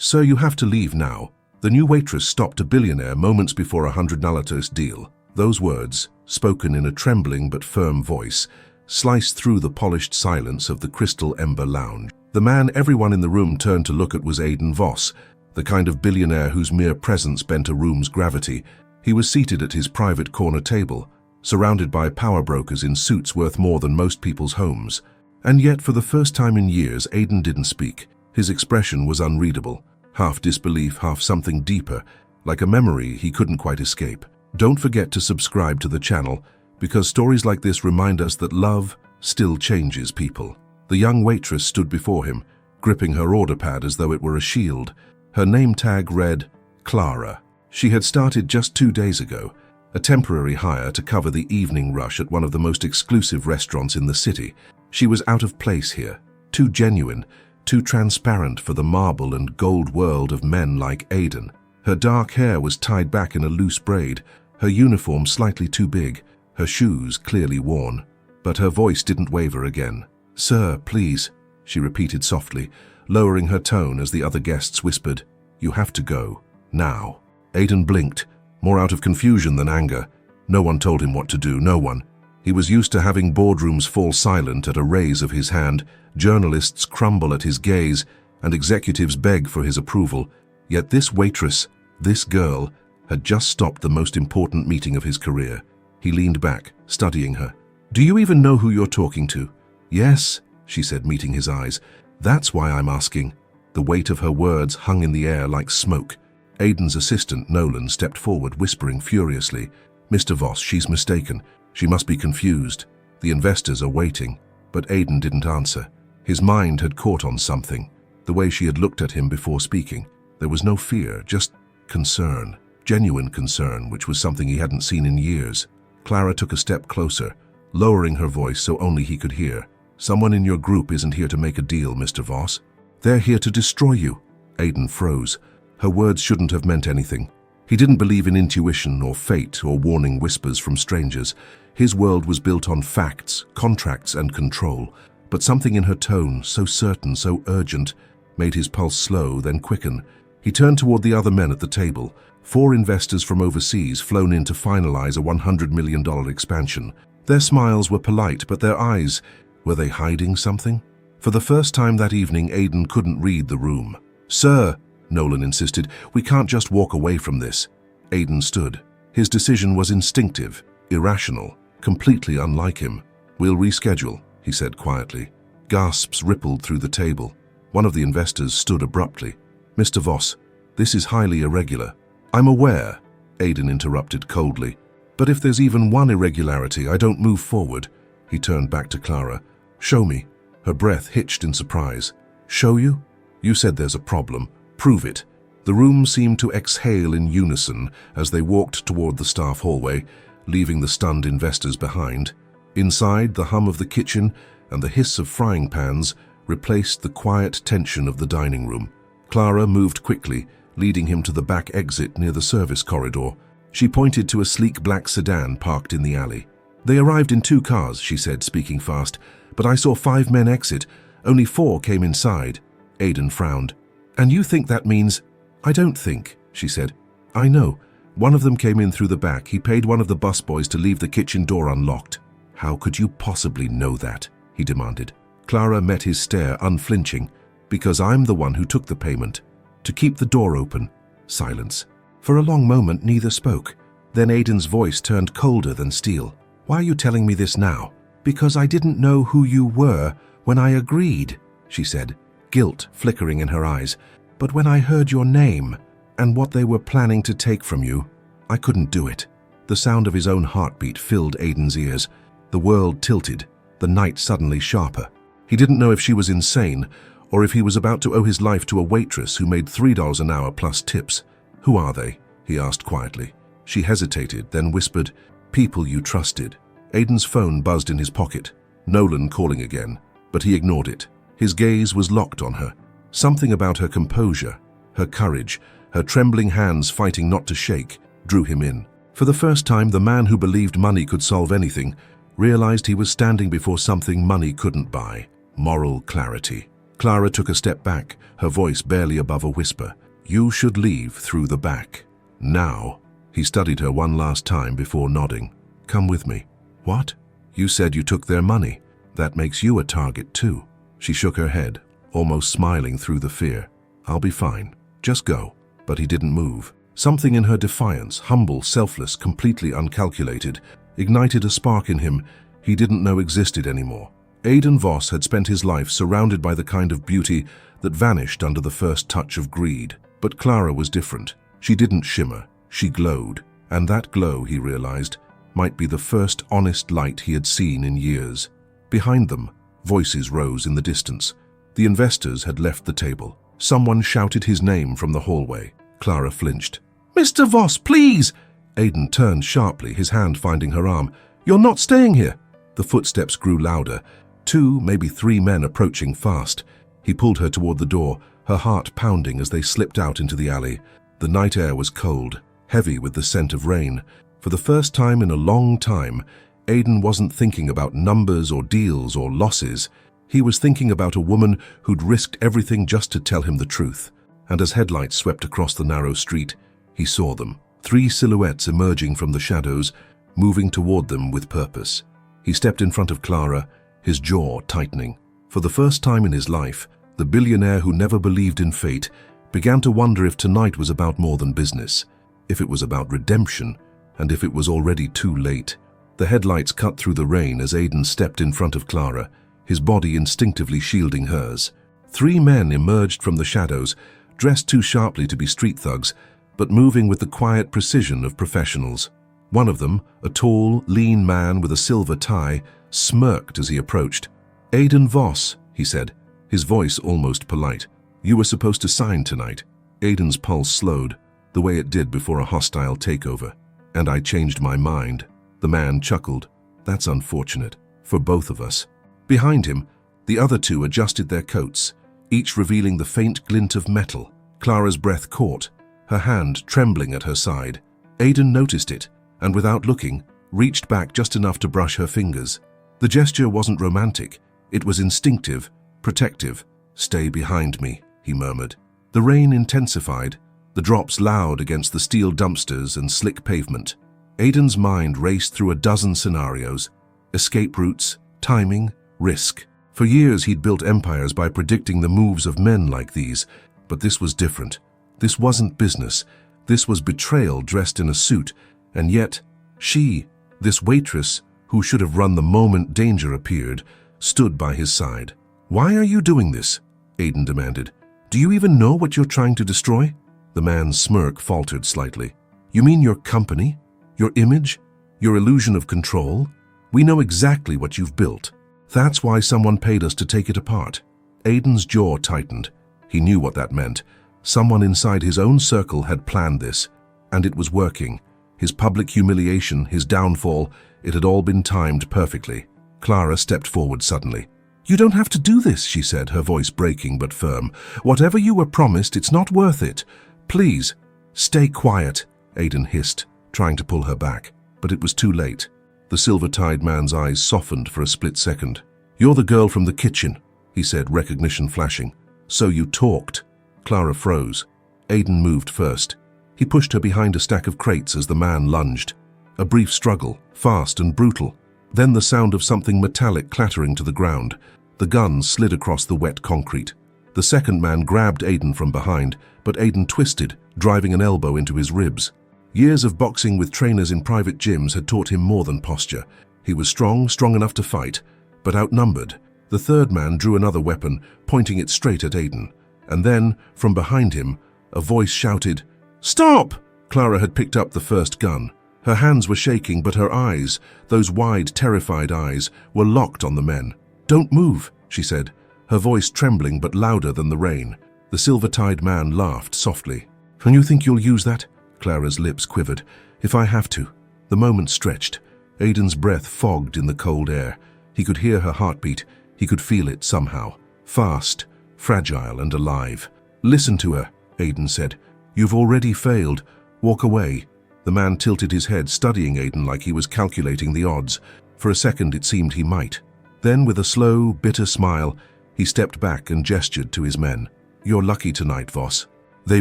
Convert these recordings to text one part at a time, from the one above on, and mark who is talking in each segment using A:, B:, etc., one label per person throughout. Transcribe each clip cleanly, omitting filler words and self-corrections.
A: "Sir, you have to leave now." The new waitress stopped a Billionaire moments before $100 deal. Those words, spoken in a trembling but firm voice, sliced through the polished silence of the Crystal Ember Lounge. The man everyone in the room turned to look at was Aidan Voss, the kind of billionaire whose mere presence bent a room's gravity. He was seated at his private corner table, surrounded by power brokers in suits worth more than most people's homes. And yet, for the first time in years, Aidan didn't speak. His expression was unreadable, half disbelief, half something deeper, like a memory he couldn't quite escape. Don't forget to subscribe to the channel, because stories like this remind us that love still changes people. The young waitress stood before him, gripping her order pad as though it were a shield. Her name tag read Clara. She had started just 2 days ago, a temporary hire to cover the evening rush at one of the most exclusive restaurants in the city. She was out of place here, too genuine, too transparent for the marble and gold world of men like Aidan. Her dark hair was tied back in a loose braid, her uniform slightly too big, her shoes clearly worn. But her voice didn't waver again. "Sir, please," she repeated softly, lowering her tone as the other guests whispered, "You have to go. Now." Aidan blinked, more out of confusion than anger. No one told him what to do, no one. He was used to having boardrooms fall silent at a raise of his hand, journalists crumble at his gaze, and executives beg for his approval. Yet this waitress, this girl, had just stopped the most important meeting of his career. He leaned back, studying her. "Do you even know who you're talking to?" "Yes," she said, meeting his eyes. "That's why I'm asking." The weight of her words hung in the air like smoke. Aidan's assistant, Nolan, stepped forward, whispering furiously, "Mr. Voss, she's mistaken. She must be confused. The investors are waiting." But Aidan didn't answer. His mind had caught on something, the way she had looked at him before speaking. There was no fear, just concern, genuine concern, which was something he hadn't seen in years. Clara took a step closer, lowering her voice so only he could hear. "Someone in your group isn't here to make a deal, Mr. Voss. They're here to destroy you." Aidan froze. Her words shouldn't have meant anything. He didn't believe in intuition or fate or warning whispers from strangers. His world was built on facts, contracts, and control. But something in her tone, so certain, so urgent, made his pulse slow, then quicken. He turned toward the other men at the table, 4 investors from overseas flown in to finalize a $100 million expansion. Their smiles were polite, but their eyes, were they hiding something? For the first time that evening, Aidan couldn't read the room. "Sir," Nolan insisted, "we can't just walk away from this." Aidan stood. His decision was instinctive, irrational, completely unlike him. "We'll reschedule," he said quietly. Gasps rippled through the table. One of the investors stood abruptly. "Mr. Voss, this is highly irregular." "I'm aware," Aidan interrupted coldly. "But if there's even one irregularity, I don't move forward." He turned back to Clara. "Show me." Her breath hitched in surprise. "Show you? You said there's a problem. Prove it." The room seemed to exhale in unison as they walked toward the staff hallway, leaving the stunned investors behind. Inside, the hum of the kitchen and the hiss of frying pans replaced the quiet tension of the dining room. Clara moved quickly, leading him to the back exit near the service corridor. She pointed to a sleek black sedan parked in the alley. "They arrived in 2 cars," she said, speaking fast, "but I saw 5 men exit. Only 4 came inside." Aidan frowned. "And you think that means—" "I don't think," she said. "I know. One of them came in through the back. He paid one of the busboys to leave the kitchen door unlocked." "How could you possibly know that?" he demanded. Clara met his stare, unflinching. "Because I'm the one who took the payment. To keep the door open." Silence. For a long moment, neither spoke. Then Aidan's voice turned colder than steel. "Why are you telling me this now?" "Because I didn't know who you were when I agreed," she said, guilt flickering in her eyes. "But when I heard your name and what they were planning to take from you, I couldn't do it." The sound of his own heartbeat filled Aidan's ears. The world tilted, the night suddenly sharper. He didn't know if she was insane or if he was about to owe his life to a waitress who made $3 an hour plus tips. "Who are they?" he asked quietly. She hesitated, then whispered, "People you trusted." Aidan's phone buzzed in his pocket. Nolan calling again, but he ignored it. His gaze was locked on her. Something about her composure, her courage, her trembling hands fighting not to shake, drew him in. For the first time, the man who believed money could solve anything realized he was standing before something money couldn't buy: moral clarity. Clara took a step back, her voice barely above a whisper. "You should leave through the back. Now." He studied her one last time before nodding. "Come with me." "What? You said you took their money. That makes you a target too." She shook her head, almost smiling through the fear. "I'll be fine. Just go." But he didn't move. Something in her defiance, humble, selfless, completely uncalculated, ignited a spark in him he didn't know existed anymore. Aidan Voss had spent his life surrounded by the kind of beauty that vanished under the first touch of greed. But Clara was different. She didn't shimmer, she glowed, and that glow, he realized, might be the first honest light he had seen in years. Behind them, voices rose in the distance. The investors had left the table. Someone shouted his name from the hallway. Clara flinched. "Mr. Voss, please!" Aidan turned sharply, his hand finding her arm. "You're not staying here!" The footsteps grew louder. 2, maybe 3 men approaching fast. He pulled her toward the door, her heart pounding as they slipped out into the alley. The night air was cold, heavy with the scent of rain. For the first time in a long time, Aidan wasn't thinking about numbers or deals or losses. He was thinking about a woman who'd risked everything just to tell him the truth. And as headlights swept across the narrow street, he saw them. 3 silhouettes emerging from the shadows, moving toward them with purpose. He stepped in front of Clara, his jaw tightening. For the first time in his life, the billionaire who never believed in fate began to wonder if tonight was about more than business, if it was about redemption, and if it was already too late. The headlights cut through the rain as Aidan stepped in front of Clara, his body instinctively shielding hers. 3 men emerged from the shadows, dressed too sharply to be street thugs, but moving with the quiet precision of professionals. One of them, a tall, lean man with a silver tie, smirked as he approached. "Aidan Voss," he said, his voice almost polite. "You were supposed to sign tonight." Aidan's pulse slowed, the way it did before a hostile takeover. "And I changed my mind." The man chuckled. "That's unfortunate, for both of us." Behind him, the other 2 adjusted their coats, each revealing the faint glint of metal. Clara's breath caught, her hand trembling at her side. Aidan noticed it, and without looking, reached back just enough to brush her fingers. The gesture wasn't romantic, it was instinctive, protective. "Stay behind me," he murmured. The rain intensified, the drops loud against the steel dumpsters and slick pavement. Aidan's mind raced through a dozen scenarios: escape routes, timing, risk. For years he'd built empires by predicting the moves of men like these, but this was different. This wasn't business. This was betrayal dressed in a suit, and yet she, this waitress, who should have run the moment danger appeared, stood by his side. "Why are you doing this?" Aidan demanded. "Do you even know what you're trying to destroy?" The man's smirk faltered slightly. "You mean your company? Your image? Your illusion of control? We know exactly what you've built. That's why someone paid us to take it apart." Aidan's jaw tightened. He knew what that meant. Someone inside his own circle had planned this, and it was working. His public humiliation, his downfall, it had all been timed perfectly. Clara stepped forward suddenly. "You don't have to do this," she said, her voice breaking but firm. "Whatever you were promised, it's not worth it. Please, stay quiet," Aidan hissed, trying to pull her back. But it was too late. The silver-tied man's eyes softened for a split second. "You're the girl from the kitchen," he said, recognition flashing. "So you talked." Clara froze. Aidan moved first. He pushed her behind a stack of crates as the man lunged. A brief struggle, fast and brutal. Then the sound of something metallic clattering to the ground. The gun slid across the wet concrete. The second man grabbed Aidan from behind, but Aidan twisted, driving an elbow into his ribs. Years of boxing with trainers in private gyms had taught him more than posture. He was strong enough to fight, but outnumbered. The third man drew another weapon, pointing it straight at Aidan. And then, from behind him, a voice shouted, "Stop!" Clara had picked up the first gun. Her hands were shaking, but her eyes, those wide, terrified eyes, were locked on the men. "Don't move," she said, her voice trembling but louder than the rain. The silver-tied man laughed softly. "And you think you'll use that?" Clara's lips quivered. "If I have to." The moment stretched. Aidan's breath fogged in the cold air. He could hear her heartbeat. He could feel it somehow. Fast, fragile and alive. "Listen to her," Aidan said. "You've already failed. Walk away." The man tilted his head, studying Aidan like he was calculating the odds. For a second it seemed he might. Then, with a slow, bitter smile, He stepped back and gestured to his men. "You're lucky tonight, Voss." They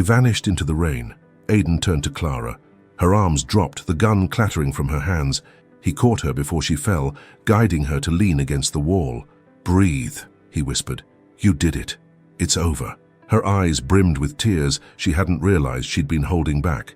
A: vanished into the rain. Aiden turned to Clara. Her arms dropped, the gun clattering from her hands. He caught her before she fell, guiding her to lean against the wall. "Breathe," he whispered. "You did it. It's over." Her eyes brimmed with tears she hadn't realized she'd been holding back.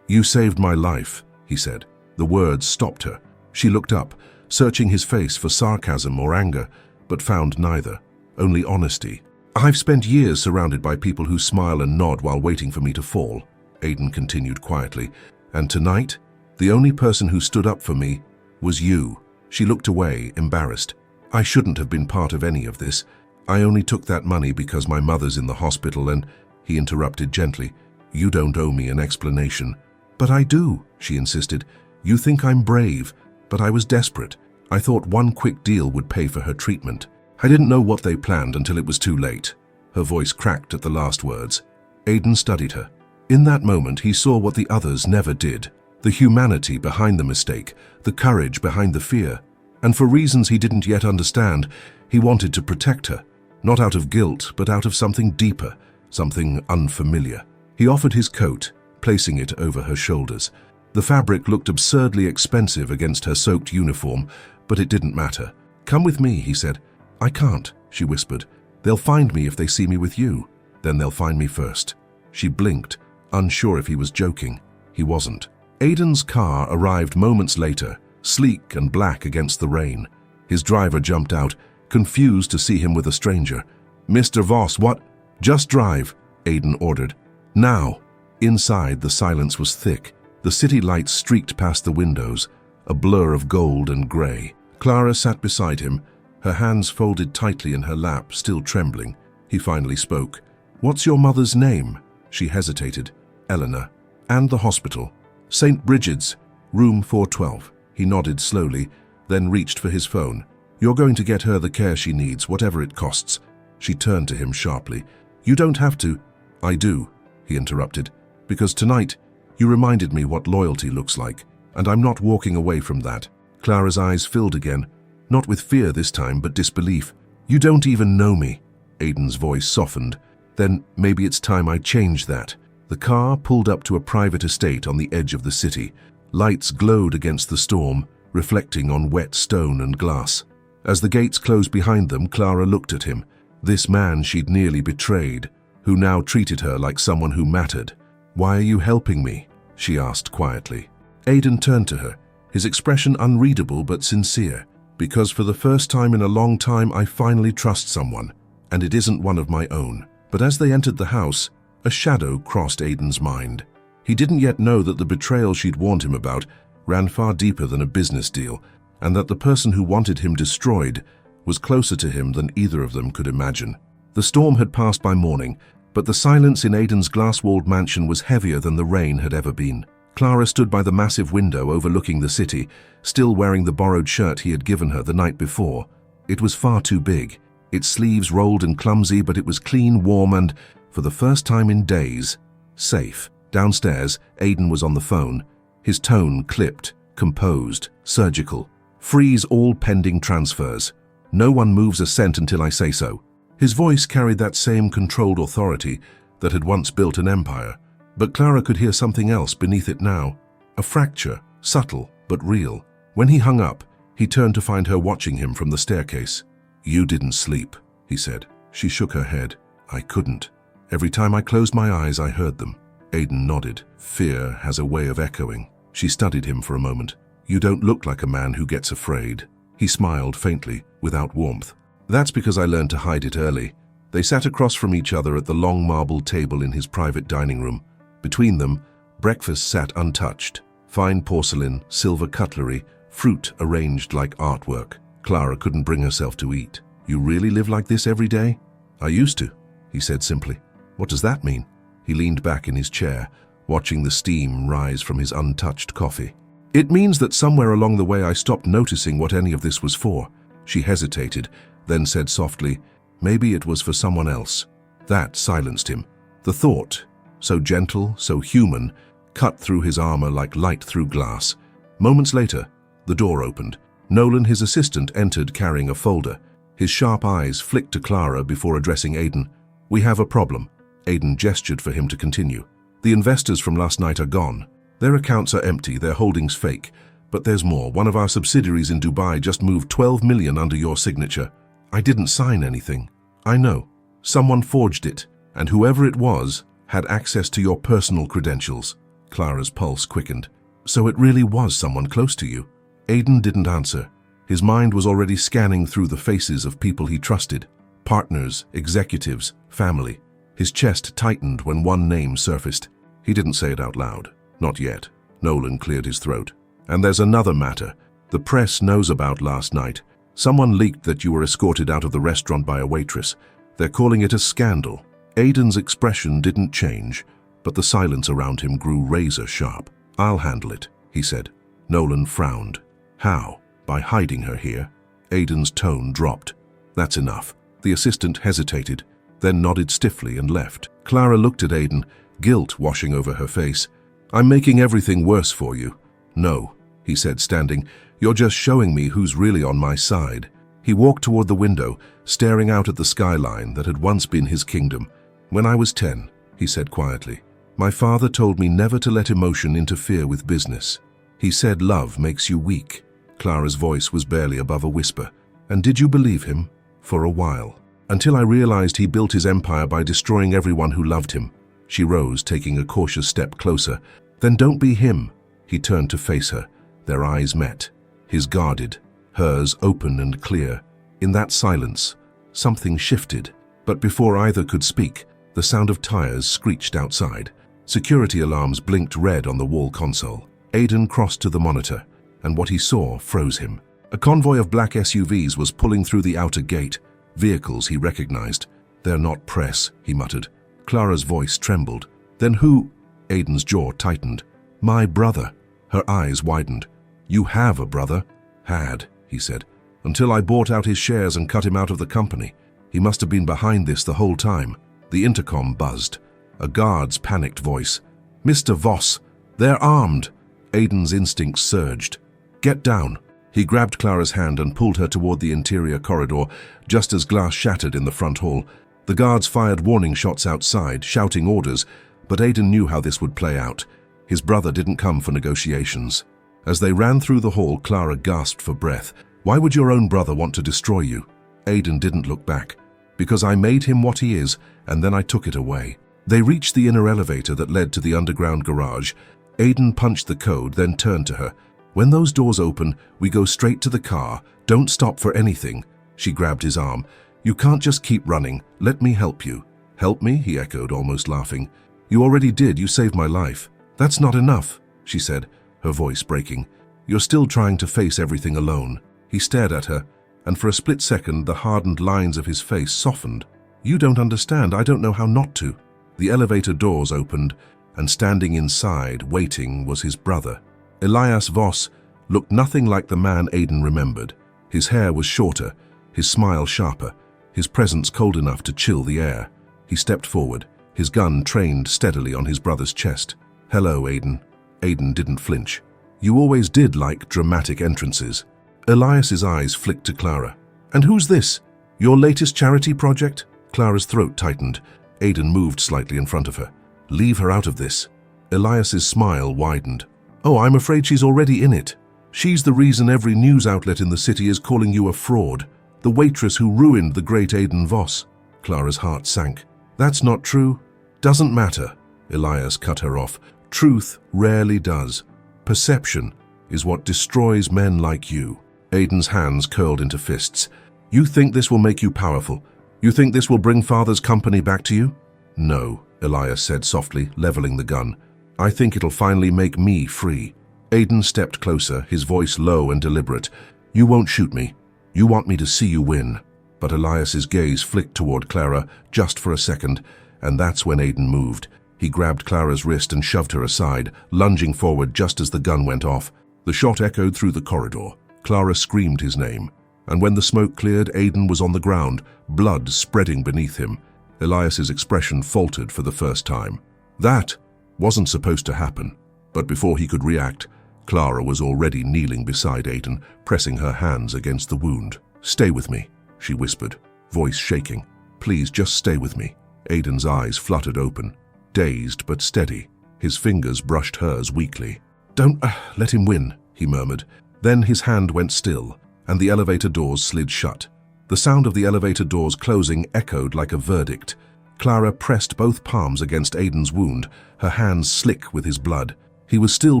A: "You saved my life," he said. The words stopped her. She looked up, searching his face for sarcasm or anger, but found neither, only honesty. "I've spent years surrounded by people who smile and nod while waiting for me to fall," Aiden continued quietly. "And tonight, the only person who stood up for me was you." She looked away, embarrassed. "I shouldn't have been part of any of this. I only took that money because my mother's in the hospital and—" He interrupted gently. "You don't owe me an explanation." "But I do," she insisted. "You think I'm brave, but I was desperate. I thought one quick deal would pay for her treatment. I didn't know what they planned until it was too late." Her voice cracked at the last words. Aiden studied her. In that moment, he saw what the others never did. The humanity behind the mistake, the courage behind the fear. And for reasons he didn't yet understand, he wanted to protect her. Not out of guilt, but out of something deeper, something unfamiliar. He offered his coat, placing it over her shoulders. The fabric looked absurdly expensive against her soaked uniform, but it didn't matter. "Come with me," he said. "I can't," she whispered. "They'll find me if they see me with you. Then they'll find me first." She blinked, unsure if he was joking. He wasn't. Aiden's car arrived moments later, sleek and black against the rain. His driver jumped out, confused to see him with a stranger. "Mr. Voss, what?" "Just drive," Aiden ordered. "Now." Inside, the silence was thick. The city lights streaked past the windows, a blur of gold and gray. Clara sat beside him, her hands folded tightly in her lap, still trembling. He finally spoke. "What's your mother's name?" She hesitated. "Eleanor." "And the hospital?" "St. Bridget's, room 412. He nodded slowly, then reached for his phone. "You're going to get her the care she needs, whatever it costs." She turned to him sharply. "You don't have to." "I do," he interrupted, "because tonight you reminded me what loyalty looks like, and I'm not walking away from that." Clara's eyes filled again, not with fear this time, but disbelief. "You don't even know me." Aiden's voice softened. "Then maybe it's time I change that." The car pulled up to a private estate on the edge of the city. Lights glowed against the storm, reflecting on wet stone and glass. As the gates closed behind them, Clara looked at him. This man she'd nearly betrayed, who now treated her like someone who mattered. "Why are you helping me?" she asked quietly. Aiden turned to her, his expression unreadable but sincere. "Because for the first time in a long time I finally trust someone, and it isn't one of my own." But as they entered the house, a shadow crossed Aiden's mind. He didn't yet know that the betrayal she'd warned him about ran far deeper than a business deal, and that the person who wanted him destroyed was closer to him than either of them could imagine. The storm had passed by morning, but the silence in Aiden's glass-walled mansion was heavier than the rain had ever been. Clara stood by the massive window overlooking the city, still wearing the borrowed shirt he had given her the night before. It was far too big, its sleeves rolled and clumsy, but it was clean, warm, and, for the first time in days, safe. Downstairs, Aiden was on the phone, his tone clipped, composed, surgical. "Freeze all pending transfers. No one moves a cent until I say so." His voice carried that same controlled authority that had once built an empire. But Clara could hear something else beneath it now. A fracture, subtle but real. When he hung up, he turned to find her watching him from the staircase. "You didn't sleep," he said. She shook her head. "I couldn't. Every time I closed my eyes, I heard them." Aiden nodded. "Fear has a way of echoing." She studied him for a moment. "You don't look like a man who gets afraid." He smiled faintly, without warmth. "That's because I learned to hide it early." They sat across from each other at the long marble table in his private dining room. Between them, breakfast sat untouched. Fine porcelain, silver cutlery, fruit arranged like artwork. Clara couldn't bring herself to eat. "You really live like this every day?" "I used to," he said simply. "What does that mean?" He leaned back in his chair, watching the steam rise from his untouched coffee. "It means that somewhere along the way I stopped noticing what any of this was for." She hesitated, then said softly, "Maybe it was for someone else." That silenced him. The thought, so gentle, so human, cut through his armor like light through glass. Moments later, the door opened. Nolan, his assistant, entered carrying a folder. His sharp eyes flicked to Clara before addressing Aiden. "We have a problem." Aiden gestured for him to continue. "The investors from last night are gone. Their accounts are empty, their holdings fake. But there's more. One of our subsidiaries in Dubai just moved 12 million under your signature." "I didn't sign anything." "I know. Someone forged it, and whoever it was had access to your personal credentials." Clara's pulse quickened. "So it really was someone close to you?" Aiden didn't answer. His mind was already scanning through the faces of people he trusted. Partners, executives, family. His chest tightened when one name surfaced. He didn't say it out loud. "Not yet." Nolan cleared his throat. "And there's another matter. The press knows about last night. Someone leaked that you were escorted out of the restaurant by a waitress. They're calling it a scandal." Aiden's expression didn't change, but the silence around him grew razor sharp. "I'll handle it," he said. Nolan frowned. "How? By hiding her here?" Aiden's tone dropped. "That's enough." The assistant hesitated, then nodded stiffly and left. Clara looked at Aiden, guilt washing over her face. "I'm making everything worse for you." "No," he said, standing. "You're just showing me who's really on my side." He walked toward the window, staring out at the skyline that had once been his kingdom. "When I was 10, he said quietly, "my father told me never to let emotion interfere with business. He said love makes you weak." Clara's voice was barely above a whisper. "And did you believe him?" "For a while. Until I realized he built his empire by destroying everyone who loved him." She rose, taking a cautious step closer. "Then don't be him." He turned to face her. Their eyes met. His guarded, hers open and clear. In that silence, something shifted. But before either could speak, the sound of tires screeched outside. Security alarms blinked red on the wall console. Aiden crossed to the monitor, and what he saw froze him. A convoy of black SUVs was pulling through the outer gate, vehicles he recognized. "They're not press," he muttered. Clara's voice trembled. "Then who?" Aiden's jaw tightened. "My brother." Her eyes widened. "You have a brother?" "Had," he said, "until I bought out his shares and cut him out of the company. He must have been behind this the whole time." The intercom buzzed. A guard's panicked voice. "Mr. Voss, they're armed." Aiden's instincts surged. "Get down." He grabbed Clara's hand and pulled her toward the interior corridor, just as glass shattered in the front hall. The guards fired warning shots outside, shouting orders, but Aiden knew how this would play out. His brother didn't come for negotiations. As they ran through the hall, Clara gasped for breath. "Why would your own brother want to destroy you?" Aiden didn't look back. "Because I made him what he is, and then I took it away." They reached the inner elevator that led to the underground garage. Aiden punched the code, then turned to her. "When those doors open, we go straight to the car. Don't stop for anything." She grabbed his arm. "You can't just keep running. Let me help you." "Help me?" he echoed, almost laughing. "You already did. You saved my life." "That's not enough," she said, her voice breaking. "You're still trying to face everything alone." He stared at her, and for a split second the hardened lines of his face softened. "You don't understand. I don't know how not to." The elevator doors opened, and standing inside, waiting, was his brother. Elias Voss looked nothing like the man Aiden remembered. His hair was shorter, his smile sharper, his presence cold enough to chill the air. He stepped forward, his gun trained steadily on his brother's chest. "Hello, Aiden." Aiden didn't flinch. "You always did like dramatic entrances." Elias's eyes flicked to Clara. "And who's this? Your latest charity project?" Clara's throat tightened. Aiden moved slightly in front of her. "Leave her out of this." Elias's smile widened. "Oh, I'm afraid she's already in it. She's the reason every news outlet in the city is calling you a fraud. The waitress who ruined the great Aiden Voss." Clara's heart sank. "That's not true." "Doesn't matter." Elias cut her off. "Truth rarely does. Perception is what destroys men like you." Aiden's hands curled into fists. "You think this will make you powerful? You think this will bring Father's company back to you?" "No," Elias said softly, leveling the gun. "I think it'll finally make me free." Aiden stepped closer, his voice low and deliberate. "You won't shoot me. You want me to see you win." But Elias's gaze flicked toward Clara just for a second, and that's when Aiden moved. He grabbed Clara's wrist and shoved her aside, lunging forward just as the gun went off. The shot echoed through the corridor. Clara screamed his name, and when the smoke cleared, Aiden was on the ground, blood spreading beneath him. Elias's expression faltered for the first time. That wasn't supposed to happen, but before he could react, Clara was already kneeling beside Aiden, pressing her hands against the wound. "Stay with me." she whispered, voice shaking. Please just stay with me. Aiden's eyes fluttered open, dazed but steady. His fingers brushed hers weakly. Don't let him win, he murmured. Then his hand went still, and the elevator doors slid shut. The sound of the elevator doors closing echoed like a verdict. Clara pressed both palms against Aiden's wound, her hands slick with his blood. He was still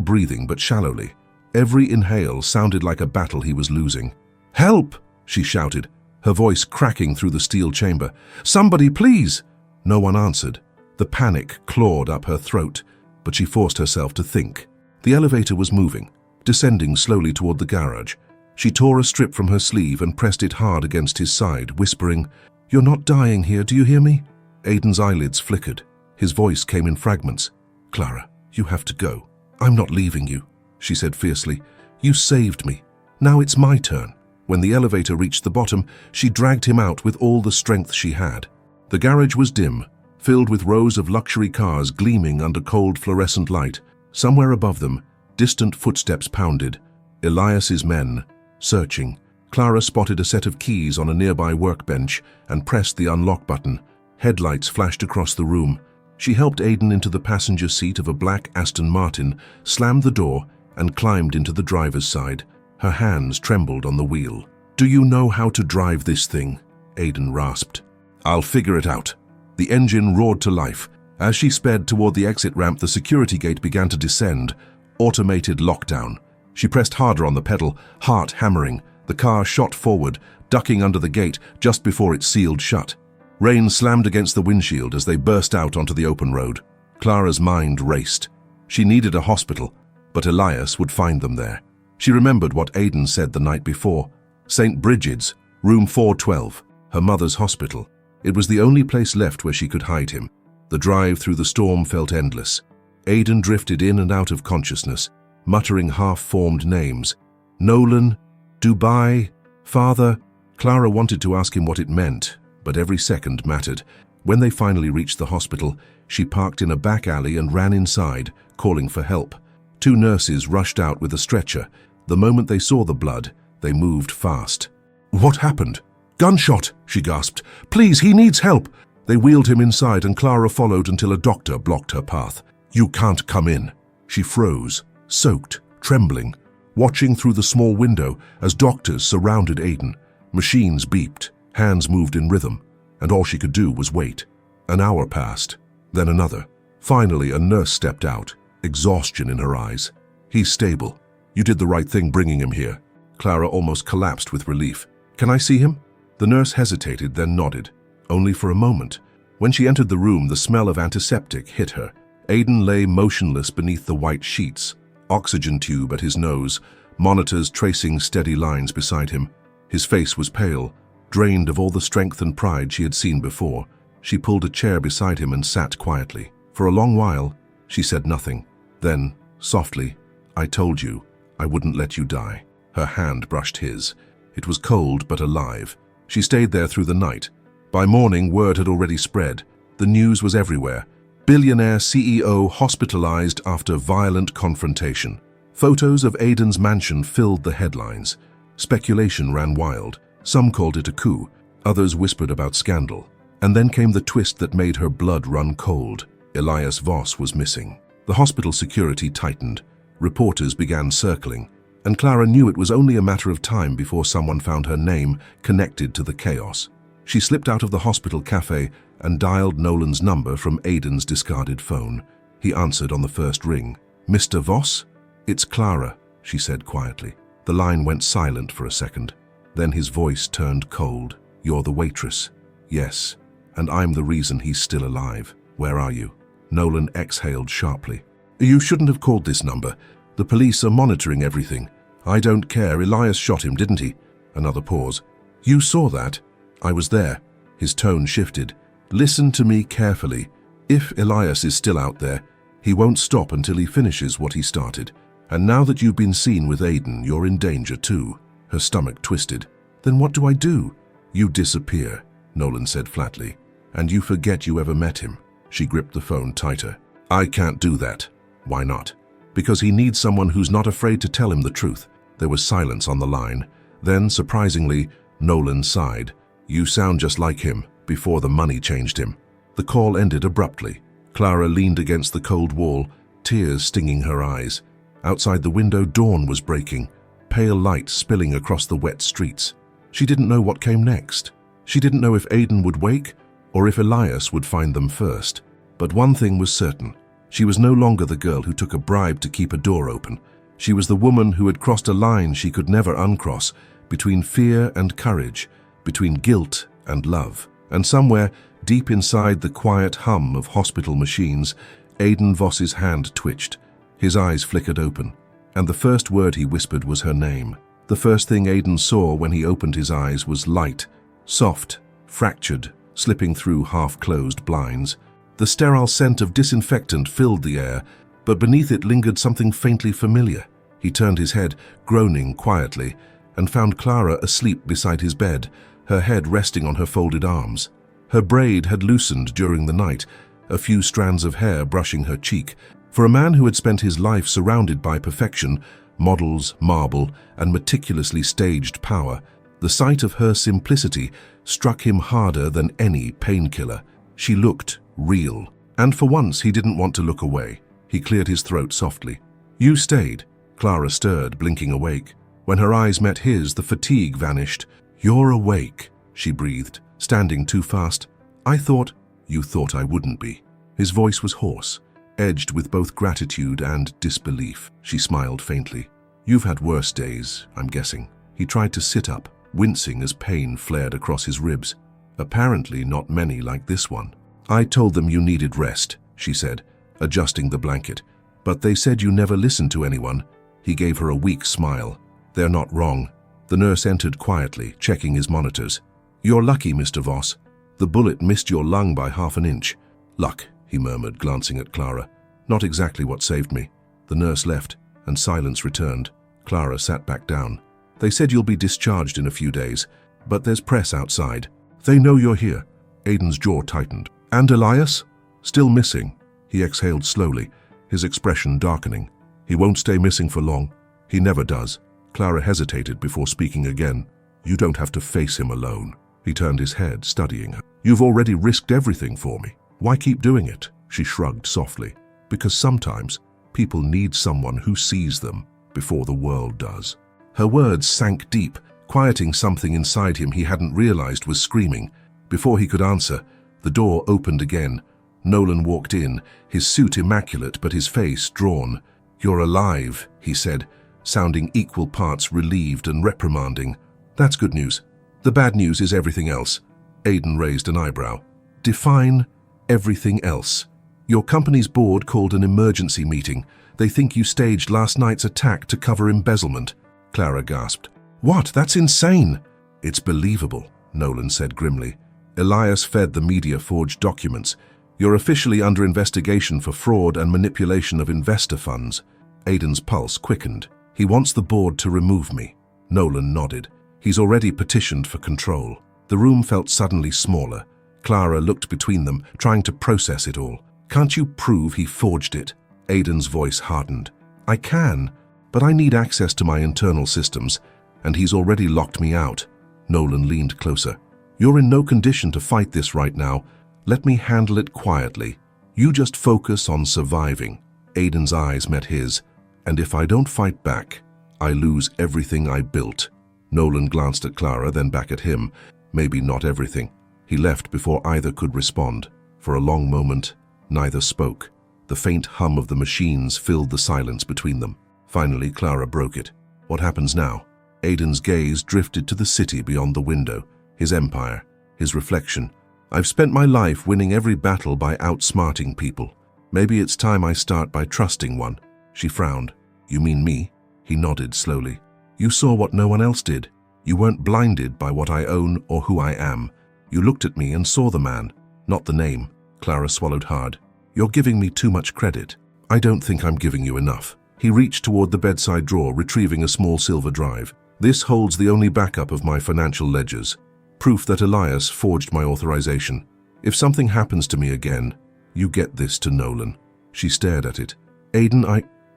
A: breathing, but shallowly. Every inhale sounded like a battle he was losing. Help! She shouted, her voice cracking through the steel chamber. Somebody, please! No one answered. The panic clawed up her throat, but she forced herself to think. The elevator was moving, descending slowly toward the garage. She tore a strip from her sleeve and pressed it hard against his side, whispering, You're not dying here, do you hear me? Aiden's eyelids flickered. His voice came in fragments. Clara, you have to go. I'm not leaving you, she said fiercely. You saved me. Now it's my turn. When the elevator reached the bottom, she dragged him out with all the strength she had. The garage was dim, filled with rows of luxury cars gleaming under cold fluorescent light. Somewhere above them, distant footsteps pounded. Elias's men, searching. Clara spotted a set of keys on a nearby workbench and pressed the unlock button. Headlights flashed across the room. She helped Aiden into the passenger seat of a black Aston Martin, slammed the door, and climbed into the driver's side. Her hands trembled on the wheel. Do you know how to drive this thing? Aiden rasped. I'll figure it out. The engine roared to life. As she sped toward the exit ramp, the security gate began to descend. Automated lockdown. She pressed harder on the pedal, heart hammering. The car shot forward, ducking under the gate just before it sealed shut. Rain slammed against the windshield as they burst out onto the open road. Clara's mind raced. She needed a hospital, but Elias would find them there. She remembered what Aiden said the night before. St. Bridget's, room 412, her mother's hospital. It was the only place left where she could hide him. The drive through the storm felt endless. Aiden drifted in and out of consciousness, muttering half-formed names. Nolan, Dubai, Father. Clara wanted to ask him what it meant, but every second mattered. When they finally reached the hospital, she parked in a back alley and ran inside, calling for help. 2 nurses rushed out with a stretcher. The moment they saw the blood, they moved fast. What happened? Gunshot, she gasped. Please, he needs help. They wheeled him inside and Clara followed until a doctor blocked her path. You can't come in. She froze, soaked, trembling, watching through the small window as doctors surrounded Aiden. Machines beeped, hands moved in rhythm, and all she could do was wait. An hour passed, then another. Finally, a nurse stepped out, exhaustion in her eyes. He's stable. You did the right thing bringing him here. Clara almost collapsed with relief. Can I see him? The nurse hesitated, then nodded. Only for a moment. When she entered the room, the smell of antiseptic hit her. Aiden lay motionless beneath the white sheets, oxygen tube at his nose, monitors tracing steady lines beside him. His face was pale, drained of all the strength and pride she had seen before. She pulled a chair beside him and sat quietly. For a long while, she said nothing. Then, softly, I told you I wouldn't let you die. Her hand brushed his. It was cold but alive. She stayed there through the night. By morning, word had already spread. The news was everywhere. Billionaire CEO hospitalized after violent confrontation. Photos of Aiden's mansion filled the headlines. Speculation ran wild. Some called it a coup. Others whispered about scandal. And then came the twist that made her blood run cold. Elias Voss was missing. The hospital security tightened. Reporters began circling. And Clara knew it was only a matter of time before someone found her name connected to the chaos. She slipped out of the hospital cafe and dialed Nolan's number from Aiden's discarded phone. He answered on the first ring. Mr. Voss? It's Clara, she said quietly. The line went silent for a second. Then his voice turned cold. You're the waitress. Yes, and I'm the reason he's still alive. Where are you? Nolan exhaled sharply. You shouldn't have called this number. The police are monitoring everything. I don't care. Elias shot him, didn't he? Another pause. You saw that? I was there. His tone shifted. Listen to me carefully. If Elias is still out there, he won't stop until he finishes what he started. And now that you've been seen with Aiden, you're in danger too. Her stomach twisted. Then what do I do? You disappear, Nolan said flatly. And you forget you ever met him. She gripped the phone tighter. I can't do that. Why not? Because he needs someone who's not afraid to tell him the truth. There was silence on the line. Then, surprisingly, Nolan sighed. You sound just like him, before the money changed him. The call ended abruptly. Clara leaned against the cold wall, tears stinging her eyes. Outside the window, dawn was breaking, pale light spilling across the wet streets. She didn't know what came next. She didn't know if Aidan would wake or if Elias would find them first. But one thing was certain. She was no longer the girl who took a bribe to keep a door open. She was the woman who had crossed a line she could never uncross, between fear and courage, between guilt and love. And somewhere, deep inside the quiet hum of hospital machines, Aidan Voss's hand twitched. His eyes flickered open, and the first word he whispered was her name. The first thing Aidan saw when he opened his eyes was light, soft, fractured, slipping through half-closed blinds. The sterile scent of disinfectant filled the air, but beneath it lingered something faintly familiar. He turned his head, groaning quietly, and found Clara asleep beside his bed, her head resting on her folded arms. Her braid had loosened during the night, a few strands of hair brushing her cheek. For a man who had spent his life surrounded by perfection, models, marble, and meticulously staged power, the sight of her simplicity struck him harder than any painkiller. She looked real, and for once he didn't want to look away. He cleared his throat softly. "You stayed." Clara stirred, blinking awake. When her eyes met his, the fatigue vanished. "You're awake," she breathed, standing too fast. "I thought—" "You thought I wouldn't be." His voice was hoarse, edged with both gratitude and disbelief. She smiled faintly. "You've had worse days, I'm guessing." He tried to sit up, wincing as pain flared across his ribs. "Apparently not many like this one." "I told them you needed rest," she said, adjusting the blanket. "But they said you never listened to anyone." He gave her a weak smile. "They're not wrong." The nurse entered quietly, checking his monitors. "You're lucky, Mr. Voss. The bullet missed your lung by half an inch." "Luck," he murmured, glancing at Clara. "Not exactly what saved me." The nurse left, and silence returned. Clara sat back down. "They said you'll be discharged in a few days, but there's press outside. They know you're here." Aidan's jaw tightened. "And Elias? Still missing?" He exhaled slowly, his expression darkening. "He won't stay missing for long. He never does." Clara hesitated before speaking again. "You don't have to face him alone." He turned his head, studying her. "You've already risked everything for me. Why keep doing it?" She shrugged softly. "Because sometimes people need someone who sees them before the world does." Her words sank deep, quieting something inside him he hadn't realized was screaming. Before he could answer, the door opened again. Nolan walked in, his suit immaculate but his face drawn. "You're alive," he said, sounding equal parts relieved and reprimanding. "That's good news. The bad news is everything else." Aidan raised an eyebrow. "Define everything else." "Your company's board called an emergency meeting. They think you staged last night's attack to cover embezzlement." Clara gasped. "What? That's insane!" "It's believable," Nolan said grimly. "Elias fed the media forged documents. You're officially under investigation for fraud and manipulation of investor funds." Aidan's pulse quickened. "He wants the board to remove me." Nolan nodded. "He's already petitioned for control." The room felt suddenly smaller. Clara looked between them, trying to process it all. "Can't you prove he forged it?" Aidan's voice hardened. "I can, but I need access to my internal systems, and he's already locked me out." Nolan leaned closer. "You're in no condition to fight this right now. Let me handle it quietly. You just focus on surviving." Aidan's eyes met his. "And if I don't fight back, I lose everything I built." Nolan glanced at Clara, then back at him. Maybe not everything. He left before either could respond. For a long moment, neither spoke. The faint hum of the machines filled the silence between them. Finally, Clara broke it. "What happens now?" Aidan's gaze drifted to the city beyond the window, his empire, his reflection. "I've spent my life winning every battle by outsmarting people. Maybe it's time I start by trusting one." She frowned. "You mean me?" He nodded slowly. "You saw what no one else did. You weren't blinded by what I own or who I am. You looked at me and saw the man, not the name." Clara swallowed hard. "You're giving me too much credit." "I don't think I'm giving you enough." He reached toward the bedside drawer, retrieving a small silver drive. "This holds the only backup of my financial ledgers. Proof that Elias forged my authorization. If something happens to me again, you get this to Nolan." She stared at it. "Aidan,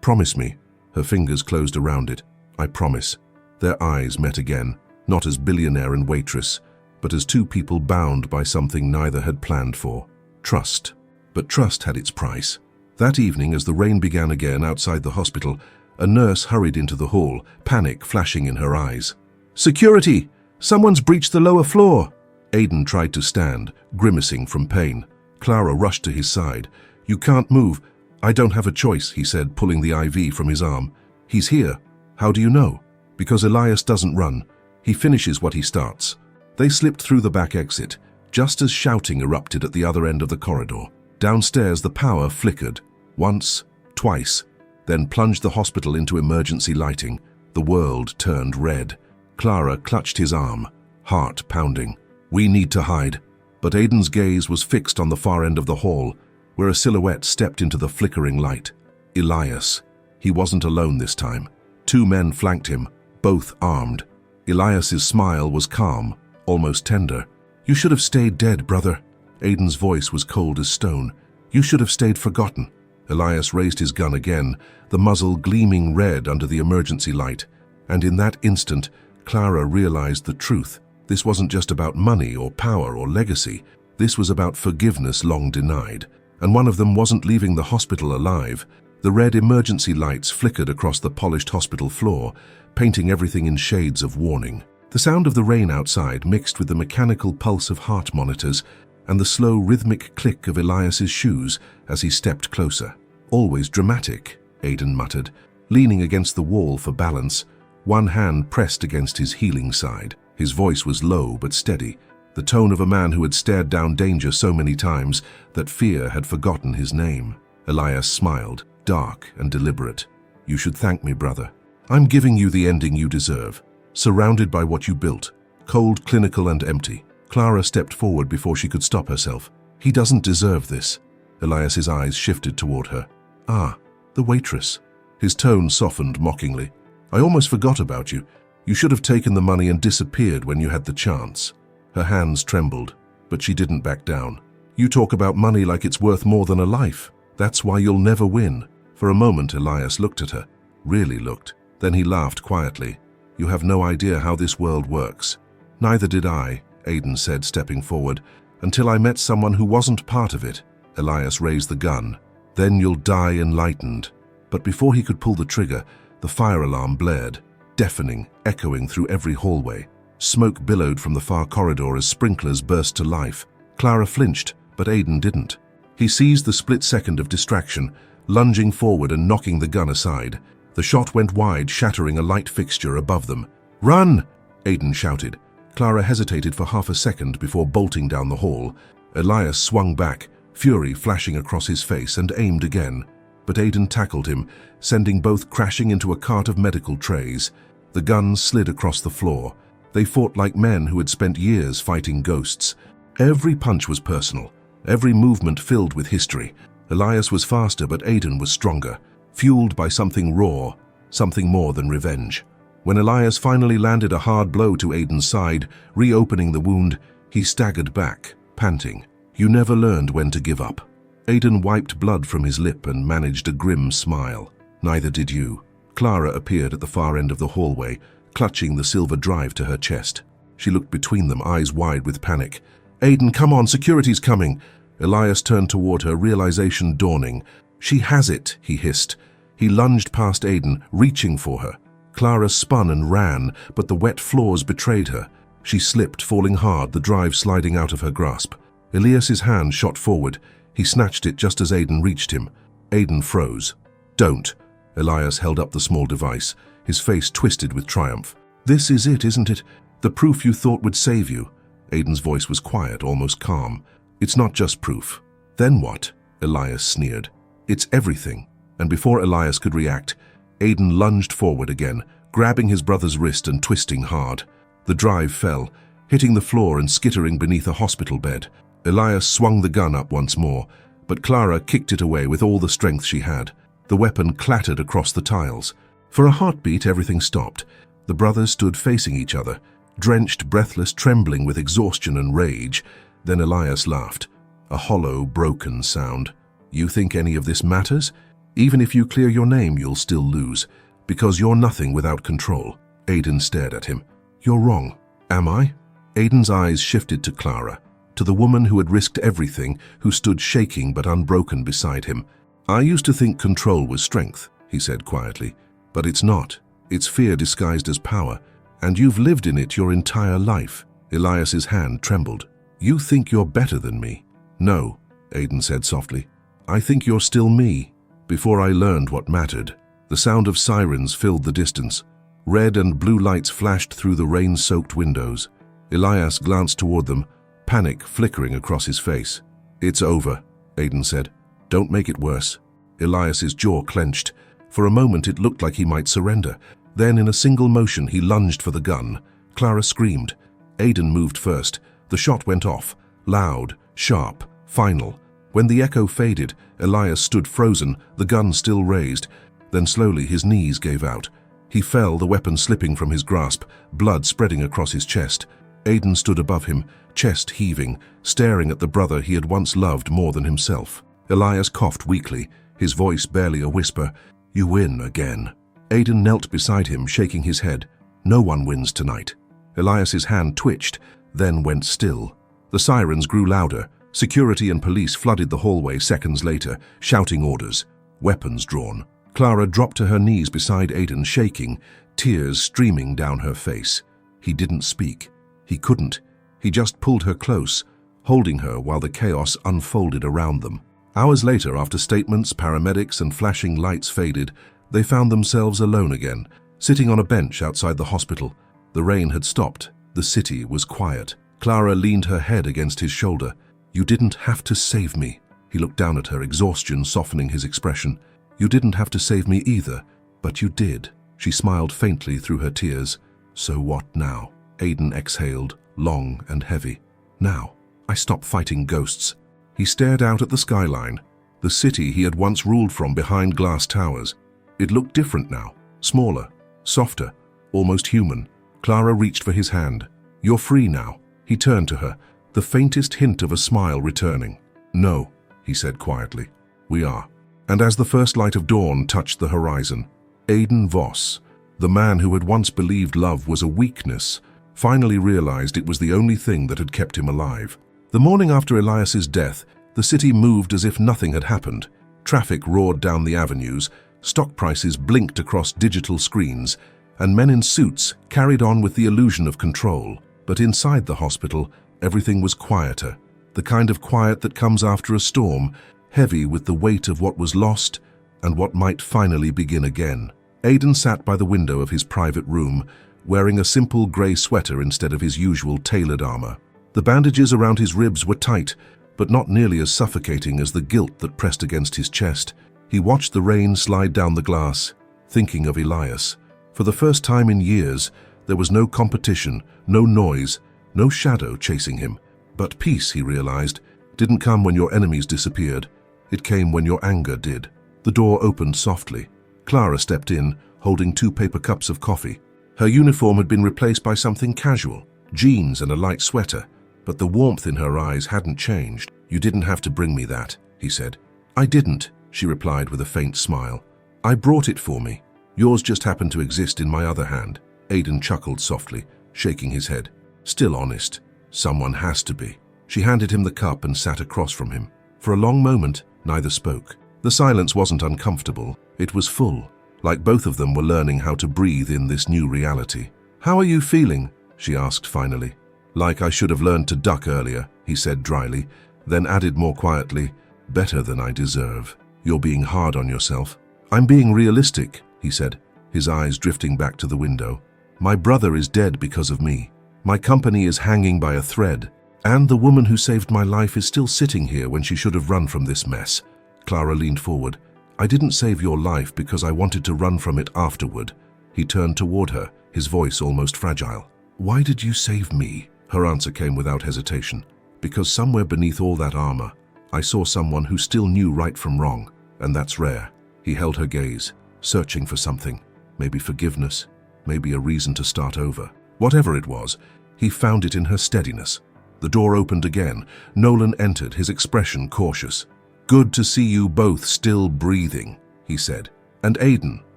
A: promise me." Her fingers closed around it. "I promise." Their eyes met again, not as Billionaire and Waitress, but as two people bound by something neither had planned for: trust. But trust had its price. That evening, as the rain began again outside the hospital, a nurse hurried into the hall, panic flashing in her eyes. "Security! Someone's breached the lower floor!" Aidan tried to stand, grimacing from pain. Clara rushed to his side. "You can't move." "I don't have a choice," he said, pulling the IV from his arm. "He's here." "How do you know?" "Because Elias doesn't run. He finishes what he starts." They slipped through the back exit, just as shouting erupted at the other end of the corridor. Downstairs, the power flickered, once, twice, then plunged the hospital into emergency lighting. The world turned red. Clara clutched his arm, heart pounding. "We need to hide." But Aidan's gaze was fixed on the far end of the hall, where a silhouette stepped into the flickering light. Elias. He wasn't alone this time. Two men flanked him, both armed. Elias's smile was calm, almost tender. "You should have stayed dead, brother." Aidan's voice was cold as stone. "You should have stayed forgotten." Elias raised his gun again, the muzzle gleaming red under the emergency light. And in that instant, Clara realized the truth. This wasn't just about money or power or legacy. This was about forgiveness long denied. And one of them wasn't leaving the hospital alive. The red emergency lights flickered across the polished hospital floor, painting everything in shades of warning. The sound of the rain outside mixed with the mechanical pulse of heart monitors and the slow rhythmic click of Elias's shoes as he stepped closer. "Always dramatic," Aidan muttered, leaning against the wall for balance, one hand pressed against his healing side. His voice was low but steady, the tone of a man who had stared down danger so many times that fear had forgotten his name. Elias smiled, dark and deliberate. "You should thank me, brother. I'm giving you the ending you deserve, surrounded by what you built, cold, clinical and empty." Clara stepped forward before she could stop herself. "He doesn't deserve this." Elias's eyes shifted toward her. "Ah, the waitress." His tone softened mockingly. "I almost forgot about you. You should have taken the money and disappeared when you had the chance." Her hands trembled, but she didn't back down. "You talk about money like it's worth more than a life. That's why you'll never win." For a moment, Elias looked at her, really looked. Then he laughed quietly. "You have no idea how this world works." "Neither did I," Aidan said, stepping forward, "until I met someone who wasn't part of it." Elias raised the gun. "Then you'll die enlightened." But before he could pull the trigger, the fire alarm blared, deafening, echoing through every hallway. Smoke billowed from the far corridor as sprinklers burst to life. Clara flinched, but Aidan didn't. He seized the split second of distraction, lunging forward and knocking the gun aside. The shot went wide, shattering a light fixture above them. "Run!" Aidan shouted. Clara hesitated for half a second before bolting down the hall. Elias swung back, fury flashing across his face, and aimed again. But Aidan tackled him, sending both crashing into a cart of medical trays. The guns slid across the floor. They fought like men who had spent years fighting ghosts. Every punch was personal, every movement filled with history. Elias was faster, but Aidan was stronger, fueled by something raw, something more than revenge. When Elias finally landed a hard blow to Aidan's side, reopening the wound, he staggered back, panting. "You never learned when to give up." Aidan wiped blood from his lip and managed a grim smile. "Neither did you." Clara appeared at the far end of the hallway, clutching the silver drive to her chest. She looked between them, eyes wide with panic. "Aidan, come on, security's coming." Elias turned toward her, realization dawning. "She has it," he hissed. He lunged past Aidan, reaching for her. Clara spun and ran, but the wet floors betrayed her. She slipped, falling hard, the drive sliding out of her grasp. Elias's hand shot forward. He snatched it just as Aidan reached him. Aidan froze. "Don't." Elias held up the small device, his face twisted with triumph. "This is it, isn't it? The proof you thought would save you." Aidan's voice was quiet, almost calm. "It's not just proof." "Then what?" Elias sneered. "It's everything." And before Elias could react, Aidan lunged forward again, grabbing his brother's wrist and twisting hard. The drive fell, hitting the floor and skittering beneath a hospital bed. Elias swung the gun up once more, but Clara kicked it away with all the strength she had. The weapon clattered across the tiles. For a heartbeat, everything stopped. The brothers stood facing each other, drenched, breathless, trembling with exhaustion and rage. Then Elias laughed, a hollow, broken sound. "You think any of this matters? Even if you clear your name, you'll still lose, because you're nothing without control." Aidan stared at him. "You're wrong." "Am I?" Aiden's eyes shifted to Clara, to the woman who had risked everything, who stood shaking but unbroken beside him. "I used to think control was strength," he said quietly, "but it's not. It's fear disguised as power, and you've lived in it your entire life." Elias's hand trembled. "You think you're better than me?" "No," Aiden said softly. "I think you're still me." Before I learned what mattered, the sound of sirens filled the distance. Red and blue lights flashed through the rain-soaked windows. Elias glanced toward them, panic flickering across his face. "It's over," Aiden said. "Don't make it worse." Elias's jaw clenched. For a moment it looked like he might surrender. Then in a single motion he lunged for the gun. Clara screamed. Aiden moved first. The shot went off. Loud, sharp, final. When the echo faded, Elias stood frozen, the gun still raised. Then slowly his knees gave out. He fell, the weapon slipping from his grasp, blood spreading across his chest. Aiden stood above him, chest heaving, staring at the brother he had once loved more than himself. Elias coughed weakly, his voice barely a whisper. "You win again." Aiden knelt beside him, shaking his head. "No one wins tonight." Elias's hand twitched, then went still. The sirens grew louder. Security and police flooded the hallway seconds later, shouting orders, weapons drawn. Clara dropped to her knees beside Aiden, shaking, tears streaming down her face. He didn't speak. He couldn't. He just pulled her close, holding her while the chaos unfolded around them. Hours later, after statements, paramedics, and flashing lights faded, they found themselves alone again, sitting on a bench outside the hospital. The rain had stopped. The city was quiet. Clara leaned her head against his shoulder. "You didn't have to save me." He looked down at her, exhaustion softening his expression. "You didn't have to save me either, but you did." She smiled faintly through her tears. "So what now?" Aiden exhaled, long and heavy. "Now, I stop fighting ghosts." He stared out at the skyline, the city he had once ruled from behind glass towers. It looked different now, smaller, softer, almost human. Clara reached for his hand. "You're free now." He turned to her, the faintest hint of a smile returning. "No," he said quietly. "We are." And as the first light of dawn touched the horizon, Aiden Voss, the man who had once believed love was a weakness, finally realized it was the only thing that had kept him alive. The morning after Elias's death, the city moved as if nothing had happened. Traffic roared down the avenues, stock prices blinked across digital screens, and men in suits carried on with the illusion of control. But inside the hospital, everything was quieter, the kind of quiet that comes after a storm, heavy with the weight of what was lost and what might finally begin again. Aiden sat by the window of his private room, wearing a simple grey sweater instead of his usual tailored armor. The bandages around his ribs were tight, but not nearly as suffocating as the guilt that pressed against his chest. He watched the rain slide down the glass, thinking of Elias. For the first time in years, there was no competition, no noise, no shadow chasing him. But peace, he realized, didn't come when your enemies disappeared. It came when your anger did. The door opened softly. Clara stepped in, holding 2 paper cups of coffee. Her uniform had been replaced by something casual, jeans and a light sweater, but the warmth in her eyes hadn't changed. "You didn't have to bring me that," he said. "I didn't," she replied with a faint smile. "I brought it for me. Yours just happened to exist in my other hand." Aiden chuckled softly, shaking his head. "Still honest. Someone has to be." She handed him the cup and sat across from him. For a long moment, neither spoke. The silence wasn't uncomfortable. It was full, like both of them were learning how to breathe in this new reality. "How are you feeling?" she asked finally. "Like I should have learned to duck earlier," he said dryly, then added more quietly, "Better than I deserve. You're being hard on yourself." "I'm being realistic," he said, his eyes drifting back to the window. "My brother is dead because of me. My company is hanging by a thread. And the woman who saved my life is still sitting here when she should have run from this mess." Clara leaned forward. "I didn't save your life because I wanted to run from it afterward." He turned toward her, his voice almost fragile. "Why did you save me?" Her answer came without hesitation. "Because somewhere beneath all that armor, I saw someone who still knew right from wrong, and that's rare." He held her gaze, searching for something, maybe forgiveness, maybe a reason to start over. Whatever it was, he found it in her steadiness. The door opened again. Nolan entered, his expression cautious. "Good to see you both still breathing," he said. "And Aiden,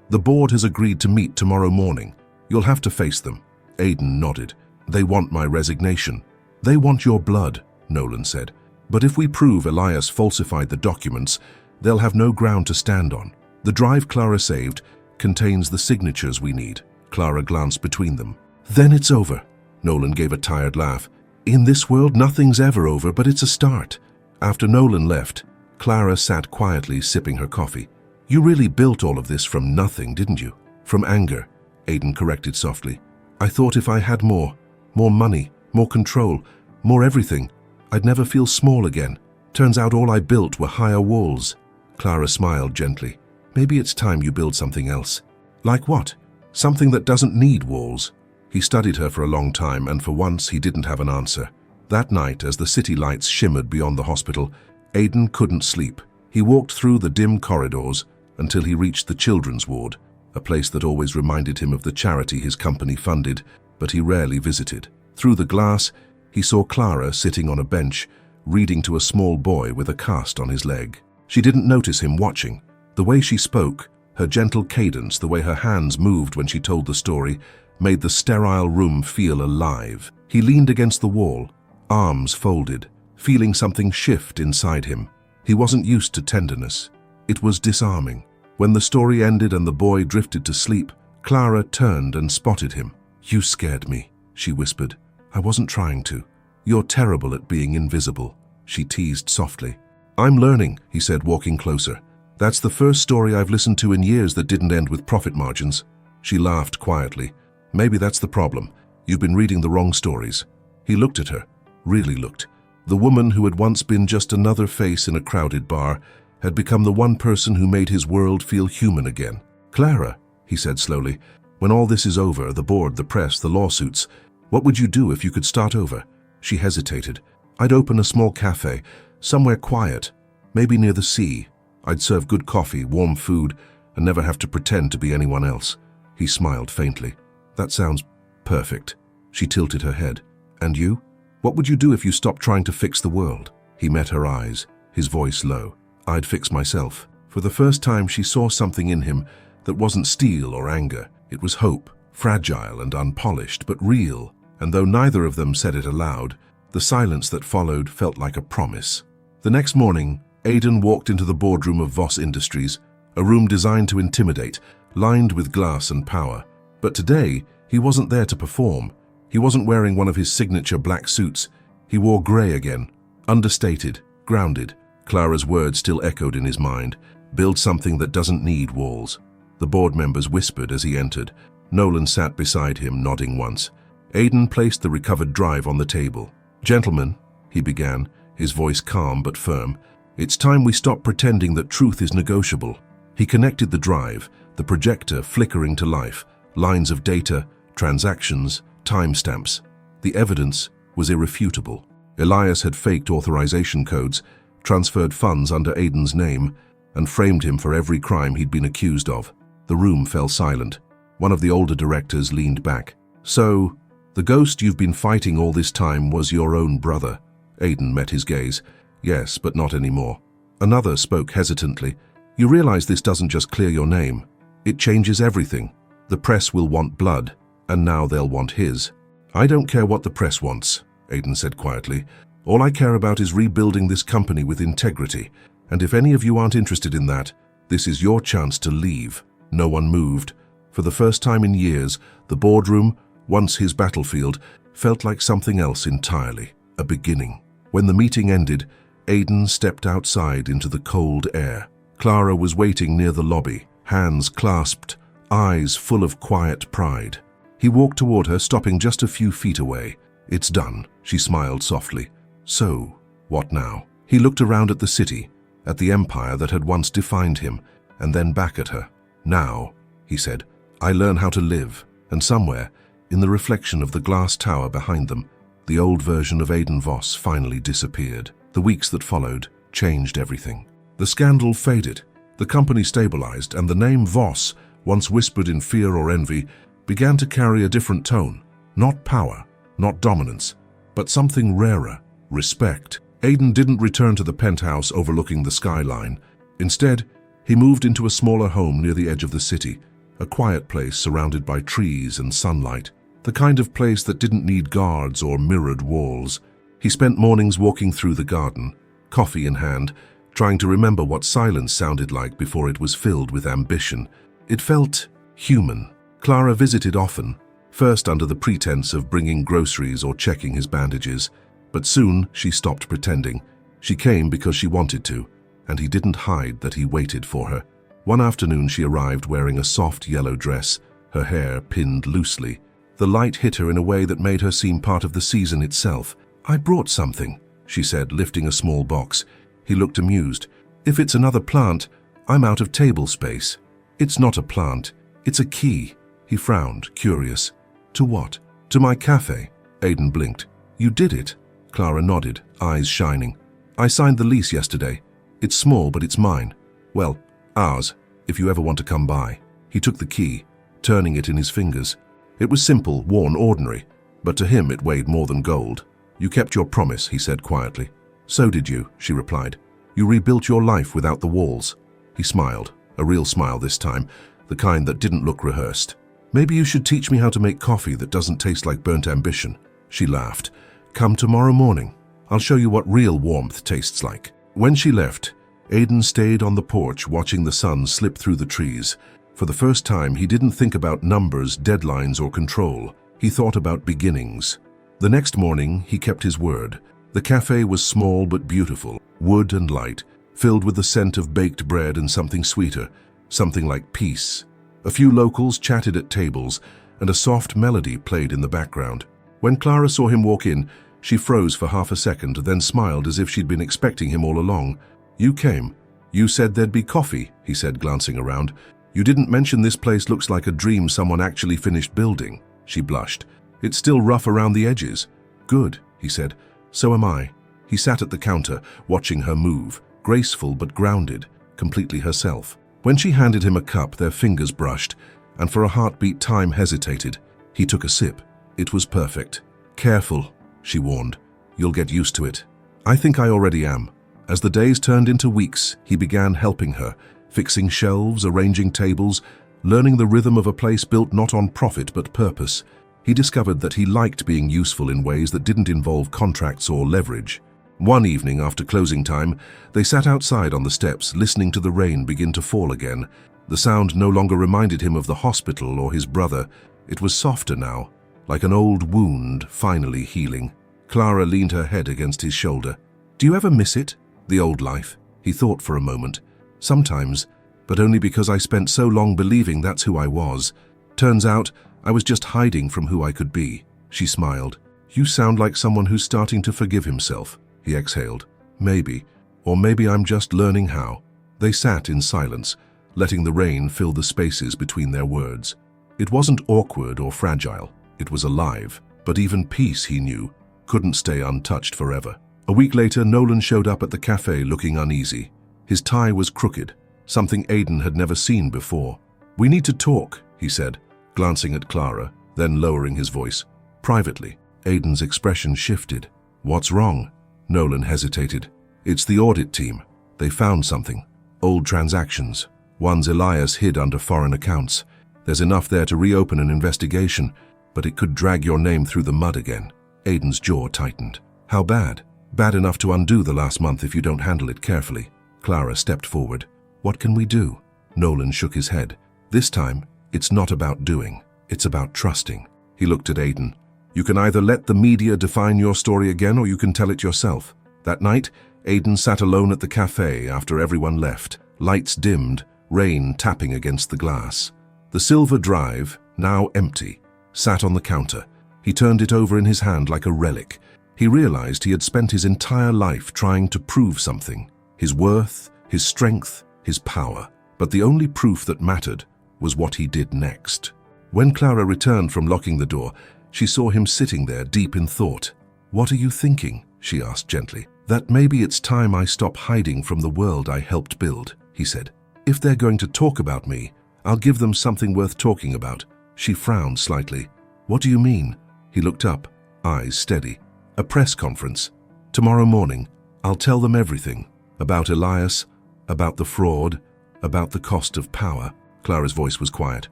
A: the board has agreed to meet tomorrow morning. You'll have to face them." Aiden nodded. They want my resignation. They want your blood, Nolan said. But if we prove Elias falsified the documents, they'll have no ground to stand on. The drive Clara saved contains the signatures we need. Clara glanced between them. Then it's over. Nolan gave a tired laugh. In this world, nothing's ever over, but it's a start. After Nolan left, Clara sat quietly sipping her coffee. You really built all of this from nothing, didn't you? From anger, Aiden corrected softly. I thought if I had more money, more control, more everything, I'd never feel small again. Turns out all I built were higher walls. Clara smiled gently. Maybe it's time you build something else. Like what? Something that doesn't need walls. He studied her for a long time, and for once he didn't have an answer. That night, as the city lights shimmered beyond the hospital, Aiden couldn't sleep. He walked through the dim corridors until he reached the children's ward, a place that always reminded him of the charity his company funded, but he rarely visited. Through the glass, he saw Clara sitting on a bench, reading to a small boy with a cast on his leg. She didn't notice him watching. The way she spoke, her gentle cadence, the way her hands moved when she told the story, made the sterile room feel alive. He leaned against the wall, arms folded, feeling something shift inside him. He wasn't used to tenderness. It was disarming. When the story ended and the boy drifted to sleep, Clara turned and spotted him. You scared me, she whispered. I wasn't trying to. You're terrible at being invisible, she teased softly. I'm learning, he said, walking closer. That's the first story I've listened to in years that didn't end with profit margins. She laughed quietly. Maybe that's the problem. You've been reading the wrong stories. He looked at her, really looked. The woman who had once been just another face in a crowded bar had become the one person who made his world feel human again. Clara, he said slowly, when all this is over, the board, the press, the lawsuits, what would you do if you could start over? She hesitated. I'd open a small cafe, somewhere quiet, maybe near the sea. I'd serve good coffee, warm food, and never have to pretend to be anyone else. He smiled faintly. That sounds perfect. She tilted her head. And you? What would you do if you stopped trying to fix the world? He met her eyes, his voice low. I'd fix myself. For the first time, she saw something in him that wasn't steel or anger. It was hope, fragile and unpolished, but real. And though neither of them said it aloud, the silence that followed felt like a promise. The next morning, Aiden walked into the boardroom of Voss Industries, a room designed to intimidate, lined with glass and power. But today, he wasn't there to perform. He wasn't wearing one of his signature black suits. He wore grey again, understated, grounded. Clara's words still echoed in his mind. Build something that doesn't need walls. The board members whispered as he entered. Nolan sat beside him, nodding once. Aiden placed the recovered drive on the table. Gentlemen, he began, his voice calm but firm, it's time we stop pretending that truth is negotiable. He connected the drive, the projector flickering to life, lines of data, transactions, timestamps. The evidence was irrefutable. Elias had faked authorization codes, transferred funds under Aiden's name, and framed him for every crime he'd been accused of. The room fell silent. One of the older directors leaned back. So, the ghost you've been fighting all this time was your own brother. Aiden met his gaze. Yes, but not anymore. Another spoke hesitantly. You realize this doesn't just clear your name. It changes everything. The press will want blood, and now they'll want his. I don't care what the press wants, Aiden said quietly. All I care about is rebuilding this company with integrity. And if any of you aren't interested in that, this is your chance to leave. No one moved. For the first time in years, the boardroom, once his battlefield, felt like something else entirely, a beginning. When the meeting ended, Aiden stepped outside into the cold air. Clara was waiting near the lobby, hands clasped, eyes full of quiet pride. He walked toward her, stopping just a few feet away. It's done, she smiled softly. So, what now? He looked around at the city, at the empire that had once defined him, and then back at her. Now, he said, I learn how to live, and somewhere, in the reflection of the glass tower behind them, the old version of Aiden Voss finally disappeared. The weeks that followed changed everything. The scandal faded, the company stabilized, and the name Voss, once whispered in fear or envy, began to carry a different tone. Not power, not dominance, but something rarer, respect. Aiden didn't return to the penthouse overlooking the skyline. Instead, he moved into a smaller home near the edge of the city, a quiet place surrounded by trees and sunlight. the kind of place that didn't need guards or mirrored walls. He spent mornings walking through the garden, coffee in hand, trying to remember what silence sounded like before it was filled with ambition. It felt human. Clara visited often, first under the pretense of bringing groceries or checking his bandages, but soon she stopped pretending. She came because she wanted to, and he didn't hide that he waited for her. One afternoon she arrived wearing a soft yellow dress, her hair pinned loosely. The light hit her in a way that made her seem part of the season itself. "I brought something," she said, lifting a small box. He looked amused. "If it's another plant, I'm out of table space." "It's not a plant, it's a key." He frowned, curious. "To what?" "To my cafe." Aiden blinked. "You did it?" Clara nodded, eyes shining. "I signed the lease yesterday. It's small, but it's mine. Well, ours, if you ever want to come by." He took the key, turning it in his fingers. It was simple, worn, ordinary, but to him it weighed more than gold. "You kept your promise," he said quietly. "So did you," she replied. "You rebuilt your life without the walls." He smiled, a real smile this time, the kind that didn't look rehearsed. "Maybe you should teach me how to make coffee that doesn't taste like burnt ambition." She laughed. "Come tomorrow morning. I'll show you what real warmth tastes like." When she left, Aiden stayed on the porch watching the sun slip through the trees. For the first time, he didn't think about numbers, deadlines, or control. He thought about beginnings. The next morning, he kept his word. The cafe was small but beautiful, wood and light, filled with the scent of baked bread and something sweeter, something like peace. A few locals chatted at tables, and a soft melody played in the background. When Clara saw him walk in, she froze for half a second, then smiled as if she'd been expecting him all along. "You came. You said there'd be coffee," he said, glancing around. "You didn't mention this place looks like a dream someone actually finished building." She blushed. "It's still rough around the edges." "Good," he said. "So am I." He sat at the counter, watching her move, graceful but grounded, completely herself. When she handed him a cup, their fingers brushed, and for a heartbeat time hesitated. He took a sip. It was perfect. "Careful," she warned. "You'll get used to it." "I think I already am." As the days turned into weeks, he began helping her, fixing shelves, arranging tables, learning the rhythm of a place built not on profit but purpose. He discovered that he liked being useful in ways that didn't involve contracts or leverage. One evening after closing time, they sat outside on the steps, listening to the rain begin to fall again. The sound no longer reminded him of the hospital or his brother. It was softer now, like an old wound finally healing. Clara leaned her head against his shoulder. "Do you ever miss it? The old life?" He thought for a moment. "Sometimes, but only because I spent so long believing that's who I was. Turns out, I was just hiding from who I could be." She smiled. "You sound like someone who's starting to forgive himself." He exhaled. "Maybe. Or maybe I'm just learning how." They sat in silence, letting the rain fill the spaces between their words. It wasn't awkward or fragile. It was alive. But even peace, he knew, couldn't stay untouched forever. A week later, Nolan showed up at the cafe looking uneasy. His tie was crooked, something Aiden had never seen before. "We need to talk," he said, glancing at Clara, then lowering his voice. "Privately." Aiden's expression shifted. "What's wrong?" Nolan hesitated. "It's the audit team. They found something. Old transactions. Ones Elias hid under foreign accounts. There's enough there to reopen an investigation, but it could drag your name through the mud again." Aiden's jaw tightened. "How bad?" "Bad enough to undo the last month if you don't handle it carefully." Clara stepped forward. "What can we do?" Nolan shook his head. "This time, it's not about doing. It's about trusting." He looked at Aiden. "You can either let the media define your story again or you can tell it yourself." That night, Aiden sat alone at the cafe after everyone left. Lights dimmed, rain tapping against the glass. The silver drive, now empty, sat on the counter. He turned it over in his hand like a relic. He realized he had spent his entire life trying to prove something. His worth, his strength, his power. But the only proof that mattered was what he did next. When Clara returned from locking the door, she saw him sitting there deep in thought. "What are you thinking?" she asked gently. "That maybe it's time I stop hiding from the world I helped build," he said. "If they're going to talk about me, I'll give them something worth talking about." She frowned slightly. "What do you mean?" He looked up, eyes steady. "A press conference. Tomorrow morning. I'll tell them everything. About Elias, about the fraud, about the cost of power." Clara's voice was quiet.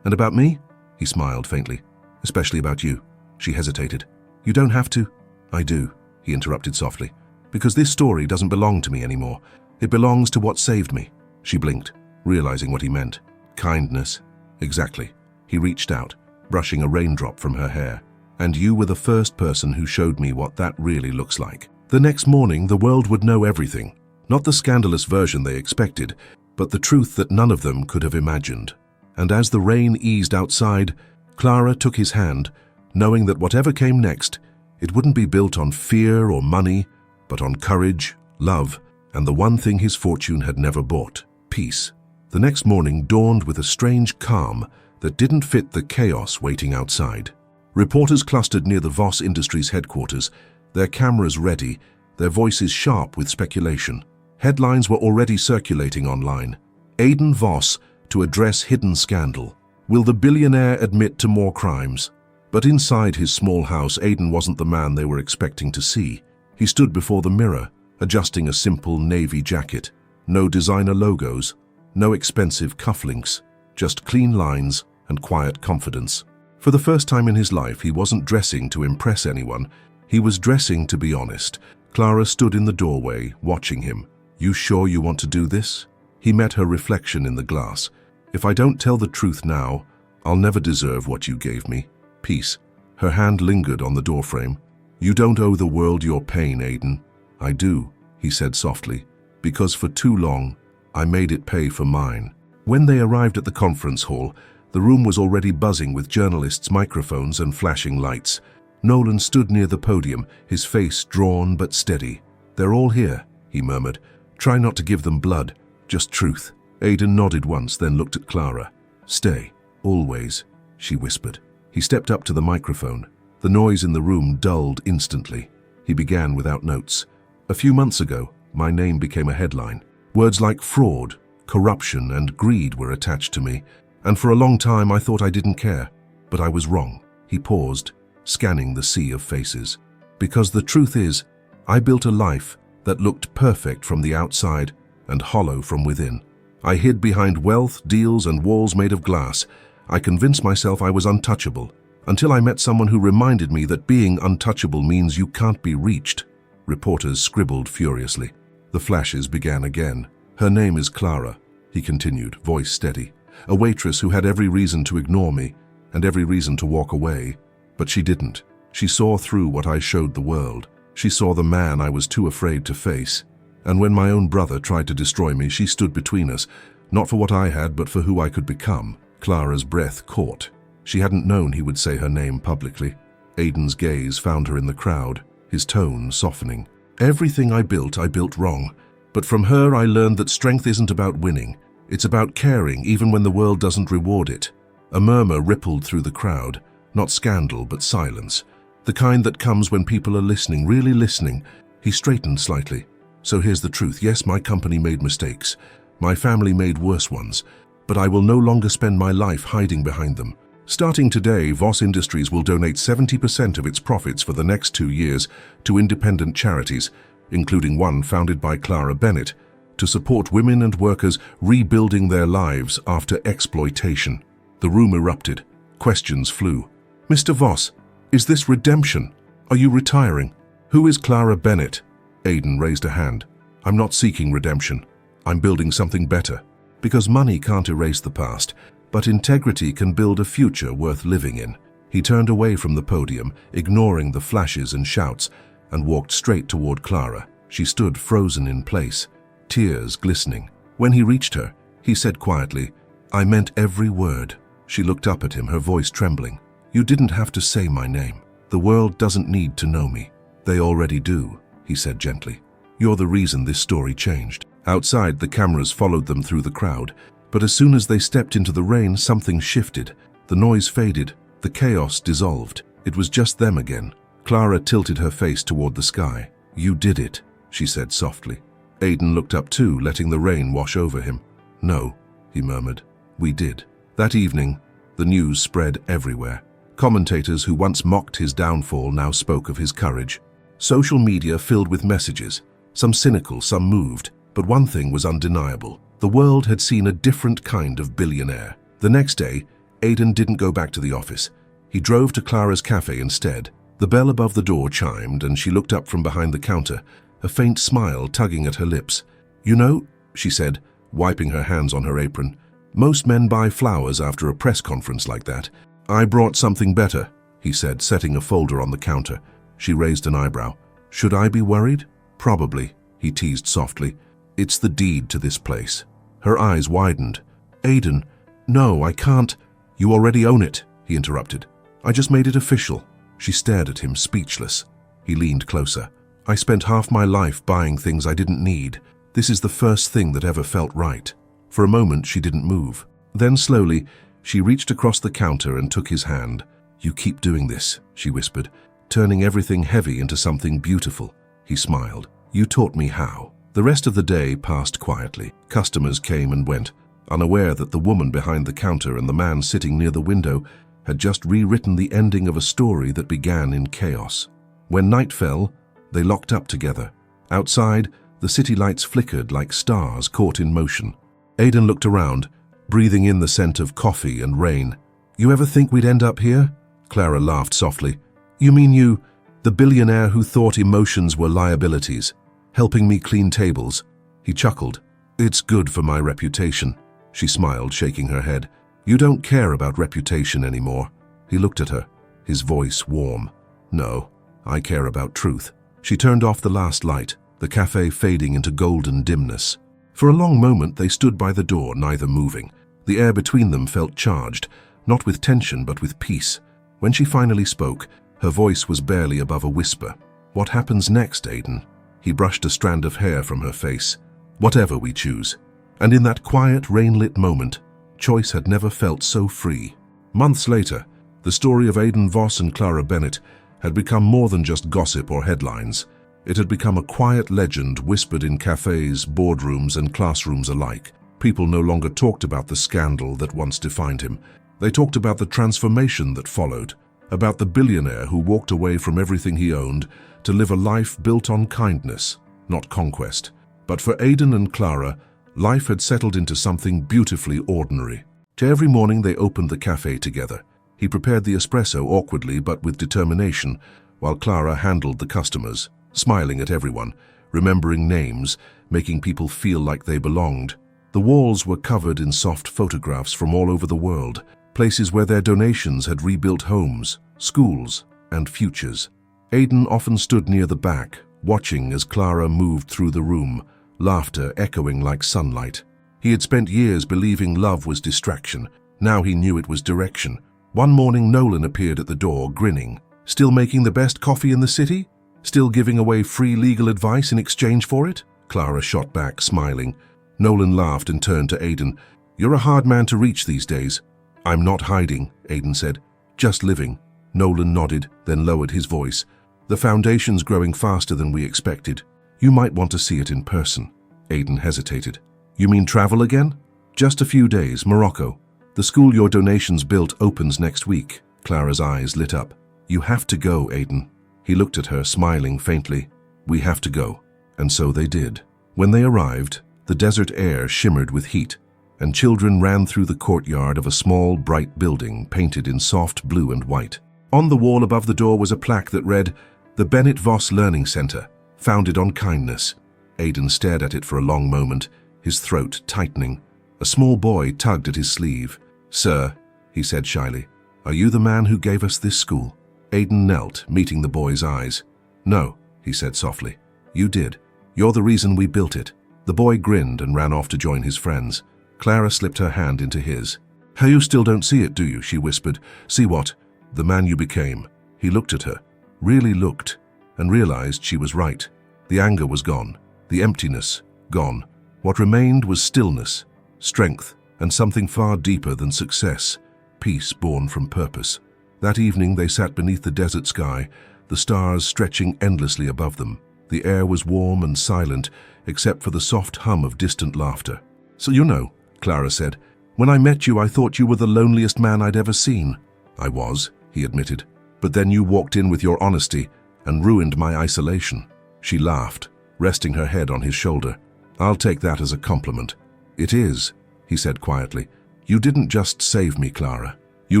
A: "And about me?" He smiled faintly. especially about you." She hesitated. "You don't have to." "I do," he interrupted softly, "because this story doesn't belong to me anymore. It belongs to what saved me." She blinked, realizing what he meant. Kindness. Exactly. He reached out, brushing a raindrop from her hair. "And you were the first person who showed me what that really looks like." The next morning, the world would know everything. Not the scandalous version they expected, but the truth that none of them could have imagined. And as the rain eased outside, Clara took his hand, knowing that whatever came next, it wouldn't be built on fear or money, but on courage, love, and the one thing his fortune had never bought: peace. The next morning dawned with a strange calm that didn't fit the chaos waiting outside. Reporters clustered near the Voss Industries headquarters, their cameras ready, their voices sharp with speculation. Headlines were already circulating online. Aidan Voss to address hidden scandal. Will the billionaire admit to more crimes? But inside his small house, Aidan wasn't the man they were expecting to see. He stood before the mirror, adjusting a simple navy jacket. No designer logos, no expensive cufflinks, just clean lines and quiet confidence. For the first time in his life, he wasn't dressing to impress anyone. He was dressing to be honest. Clara stood in the doorway, watching him. "You sure you want to do this?" He met her reflection in the glass. "If I don't tell the truth now, I'll never deserve what you gave me. Peace." Her hand lingered on the doorframe. "You don't owe the world your pain, Aidan." "I do," he said softly, "because for too long, I made it pay for mine." When they arrived at the conference hall, the room was already buzzing with journalists' microphones and flashing lights. Nolan stood near the podium, his face drawn but steady. "They're all here," he murmured. "Try not to give them blood, just truth." Aidan nodded once, then looked at Clara. "Stay, always," she whispered. He stepped up to the microphone. The noise in the room dulled instantly. He began without notes. "A few months ago, my name became a headline. Words like fraud, corruption, and greed were attached to me, and for a long time I thought I didn't care. But I was wrong." He paused, scanning the sea of faces. "Because the truth is, I built a life that looked perfect from the outside and hollow from within. I hid behind wealth, deals, and walls made of glass. I convinced myself I was untouchable, until I met someone who reminded me that being untouchable means you can't be reached." Reporters scribbled furiously. The flashes began again. "Her name is Clara," he continued, voice steady. "A waitress who had every reason to ignore me and every reason to walk away. But she didn't. She saw through what I showed the world. She saw the man I was too afraid to face. And when my own brother tried to destroy me, she stood between us, not for what I had, but for who I could become." Clara's breath caught. She hadn't known he would say her name publicly. Aidan's gaze found her in the crowd, his tone softening. "Everything I built wrong. But from her I learned that strength isn't about winning. It's about caring even when the world doesn't reward it." A murmur rippled through the crowd, not scandal but silence. The kind that comes when people are listening, really listening. He straightened slightly. "So here's the truth. Yes, my company made mistakes. My family made worse ones. But I will no longer spend my life hiding behind them. Starting today, Voss Industries will donate 70% of its profits for the next 2 years to independent charities, including one founded by Clara Bennett, to support women and workers rebuilding their lives after exploitation." The room erupted. Questions flew. "Mr. Voss, is this redemption? Are you retiring? Who is Clara Bennett?" Aidan raised a hand. "I'm not seeking redemption. I'm building something better. Because money can't erase the past, but integrity can build a future worth living in." He turned away from the podium, ignoring the flashes and shouts, and walked straight toward Clara. She stood frozen in place, tears glistening. When he reached her, he said quietly, "I meant every word." She looked up at him, her voice trembling. "You didn't have to say my name. The world doesn't need to know me. They already do," he said gently. "You're the reason this story changed." Outside, the cameras followed them through the crowd, but as soon as they stepped into the rain, something shifted. The noise faded, the chaos dissolved. It was just them again. Clara tilted her face toward the sky. "You did it," she said softly. Aidan looked up too, letting the rain wash over him. "No," he murmured. "We did." That evening, the news spread everywhere. Commentators who once mocked his downfall now spoke of his courage. Social media filled with messages, some cynical, some moved. But one thing was undeniable. The world had seen a different kind of billionaire. The next day, Aidan didn't go back to the office. He He drove to Clara's cafe instead. The bell above the door chimed and she looked up from behind the counter, a faint smile tugging at her lips. "You know," she said, wiping her hands on her apron, "most men buy flowers after a press conference like that." "I brought something better," he said, setting a folder on the counter. She raised an eyebrow. "Should I be worried?" "Probably," he teased softly. "It's the deed to this place." Her eyes widened. "Aiden, no, I can't." "You already own it," he interrupted. "I just made it official." She stared at him, speechless. He leaned closer. "I spent half my life buying things I didn't need. This is the first thing that ever felt right." For a moment, she didn't move. Then slowly, she reached across the counter and took his hand. "You keep doing this," she whispered, "turning everything heavy into something beautiful." He smiled. "You taught me how." The rest of the day passed quietly. Customers came and went, unaware that the woman behind the counter and the man sitting near the window had just rewritten the ending of a story that began in chaos. When night fell, they locked up together. Outside, the city lights flickered like stars caught in motion. Aiden looked around, breathing in the scent of coffee and rain. "You ever think we'd end up here?" Clara laughed softly. "You mean you, the billionaire who thought emotions were liabilities, helping me clean tables?" He chuckled. "It's good for my reputation." She smiled, shaking her head. "You don't care about reputation anymore." He looked at her, his voice warm. "No, I care about truth." She turned off the last light, the cafe fading into golden dimness. For a long moment they stood by the door, neither moving. The air between them felt charged, not with tension but with peace. When she finally spoke, her voice was barely above a whisper. "What happens next, Aiden?" He brushed a strand of hair from her face. "Whatever we choose." And in that quiet, rain-lit moment, choice had never felt so free. Months later, the story of Aiden Voss and Clara Bennett had become more than just gossip or headlines. It had become a quiet legend whispered in cafes, boardrooms, and classrooms alike. People no longer talked about the scandal that once defined him. They talked about the transformation that followed, about the billionaire who walked away from everything he owned to live a life built on kindness, not conquest. But for Aiden and Clara, life had settled into something beautifully ordinary. To every morning they opened the cafe together. He prepared the espresso awkwardly but with determination, while Clara handled the customers, smiling at everyone, remembering names, making people feel like they belonged. The walls were covered in soft photographs from all over the world, places where their donations had rebuilt homes, schools, and futures. Aiden often stood near the back, watching as Clara moved through the room, laughter echoing like sunlight. He had spent years believing love was distraction. Now he knew it was direction. One morning Nolan appeared at the door, grinning. "Still making the best coffee in the city? Still giving away free legal advice in exchange for it?" Clara shot back, smiling. Nolan laughed and turned to Aiden. "You're a hard man to reach these days." "I'm not hiding," Aiden said. "Just living." Nolan nodded, then lowered his voice. "The foundation's growing faster than we expected. You might want to see it in person." Aiden hesitated. "You mean travel again?" "Just a few days, Morocco. The school your donations built opens next week." Clara's eyes lit up. "You have to go, Aiden." He looked at her, smiling faintly. "We have to go." And so they did. When they arrived, the desert air shimmered with heat, and children ran through the courtyard of a small, bright building painted in soft blue and white. On the wall above the door was a plaque that read, "The Bennett Voss Learning Center, founded on kindness." Aiden stared at it for a long moment, his throat tightening. A small boy tugged at his sleeve. "Sir," he said shyly, "are you the man who gave us this school?" Aiden knelt, meeting the boy's eyes. "No," he said softly. "You did. You're the reason we built it." The boy grinned and ran off to join his friends. Clara slipped her hand into his. "How you still don't see it, do you?" she whispered. "See what? The man you became." He looked at her, really looked, and realized she was right. The anger was gone, the emptiness gone. What remained was stillness, strength, and something far deeper than success, peace born from purpose. That evening they sat beneath the desert sky, the stars stretching endlessly above them. The air was warm and silent, except for the soft hum of distant laughter. "So you know," Clara said, "when I met you I thought you were the loneliest man I'd ever seen." "I was," he admitted. "But then you walked in with your honesty and ruined my isolation." She laughed, resting her head on his shoulder. "I'll take that as a compliment." "It is," he said quietly. "You didn't just save me, Clara. You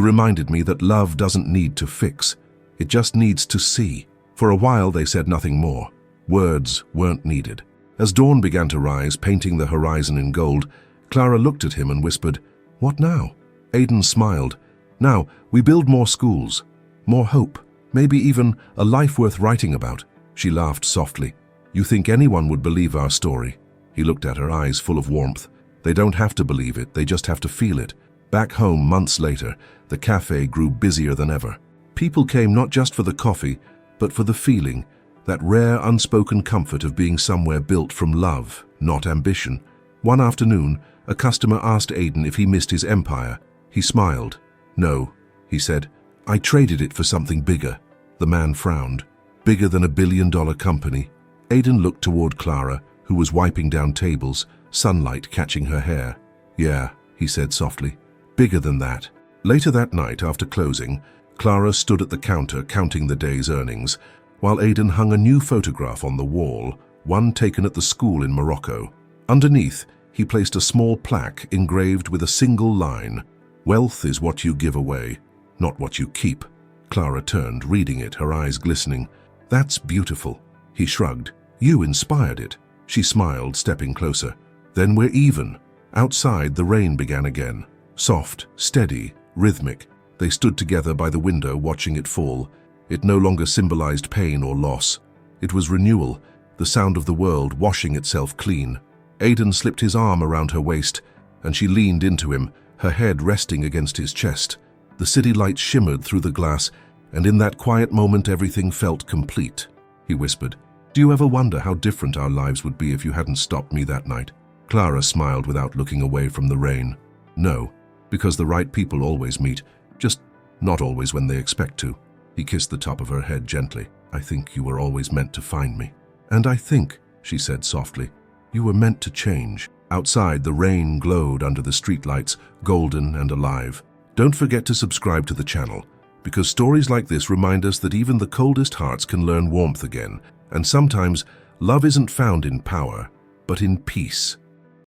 A: reminded me that love doesn't need to fix. It just needs to see. For a while they said nothing more. Words weren't needed. As dawn began to rise, painting the horizon in gold, Clara looked at him and whispered, "What now?" Aidan smiled. "Now, we build more schools, more hope, maybe even a life worth writing about." She laughed softly. "You think anyone would believe our story?" He looked at her, eyes full of warmth. "They don't have to believe it, they just have to feel it." Back home, months later, the cafe grew busier than ever. People came not just for the coffee, but for the feeling, that rare unspoken comfort of being somewhere built from love, not ambition. One afternoon, a customer asked Aidan if he missed his empire. He smiled. "No," he said. "I traded it for something bigger." The man frowned. "Bigger than a billion-dollar company?" Aidan looked toward Clara, who was wiping down tables, sunlight catching her hair. "Yeah," he said softly. "Bigger than that." Later that night, after closing, Clara stood at the counter counting the day's earnings, while Aidan hung a new photograph on the wall, one taken at the school in Morocco. Underneath, he placed a small plaque engraved with a single line, "Wealth is what you give away, not what you keep." Clara turned, reading it, her eyes glistening. "That's beautiful." He shrugged. "You inspired it." She smiled, stepping closer. "Then we're even." Outside, the rain began again. Soft, steady, rhythmic. They stood together by the window, watching it fall. It no longer symbolized pain or loss. It was renewal, the sound of the world washing itself clean. Aidan slipped his arm around her waist, and she leaned into him, her head resting against his chest. The city lights shimmered through the glass, and in that quiet moment everything felt complete. He whispered, "Do you ever wonder how different our lives would be if you hadn't stopped me that night?" Clara smiled without looking away from the rain. "No, because the right people always meet, just not always when they expect to." He kissed the top of her head gently. "I think you were always meant to find me." "And I think," she said softly, "you were meant to change." Outside, the rain glowed under the streetlights, golden and alive. Don't forget to subscribe to the channel, because stories like this remind us that even the coldest hearts can learn warmth again, and sometimes love isn't found in power, but in peace.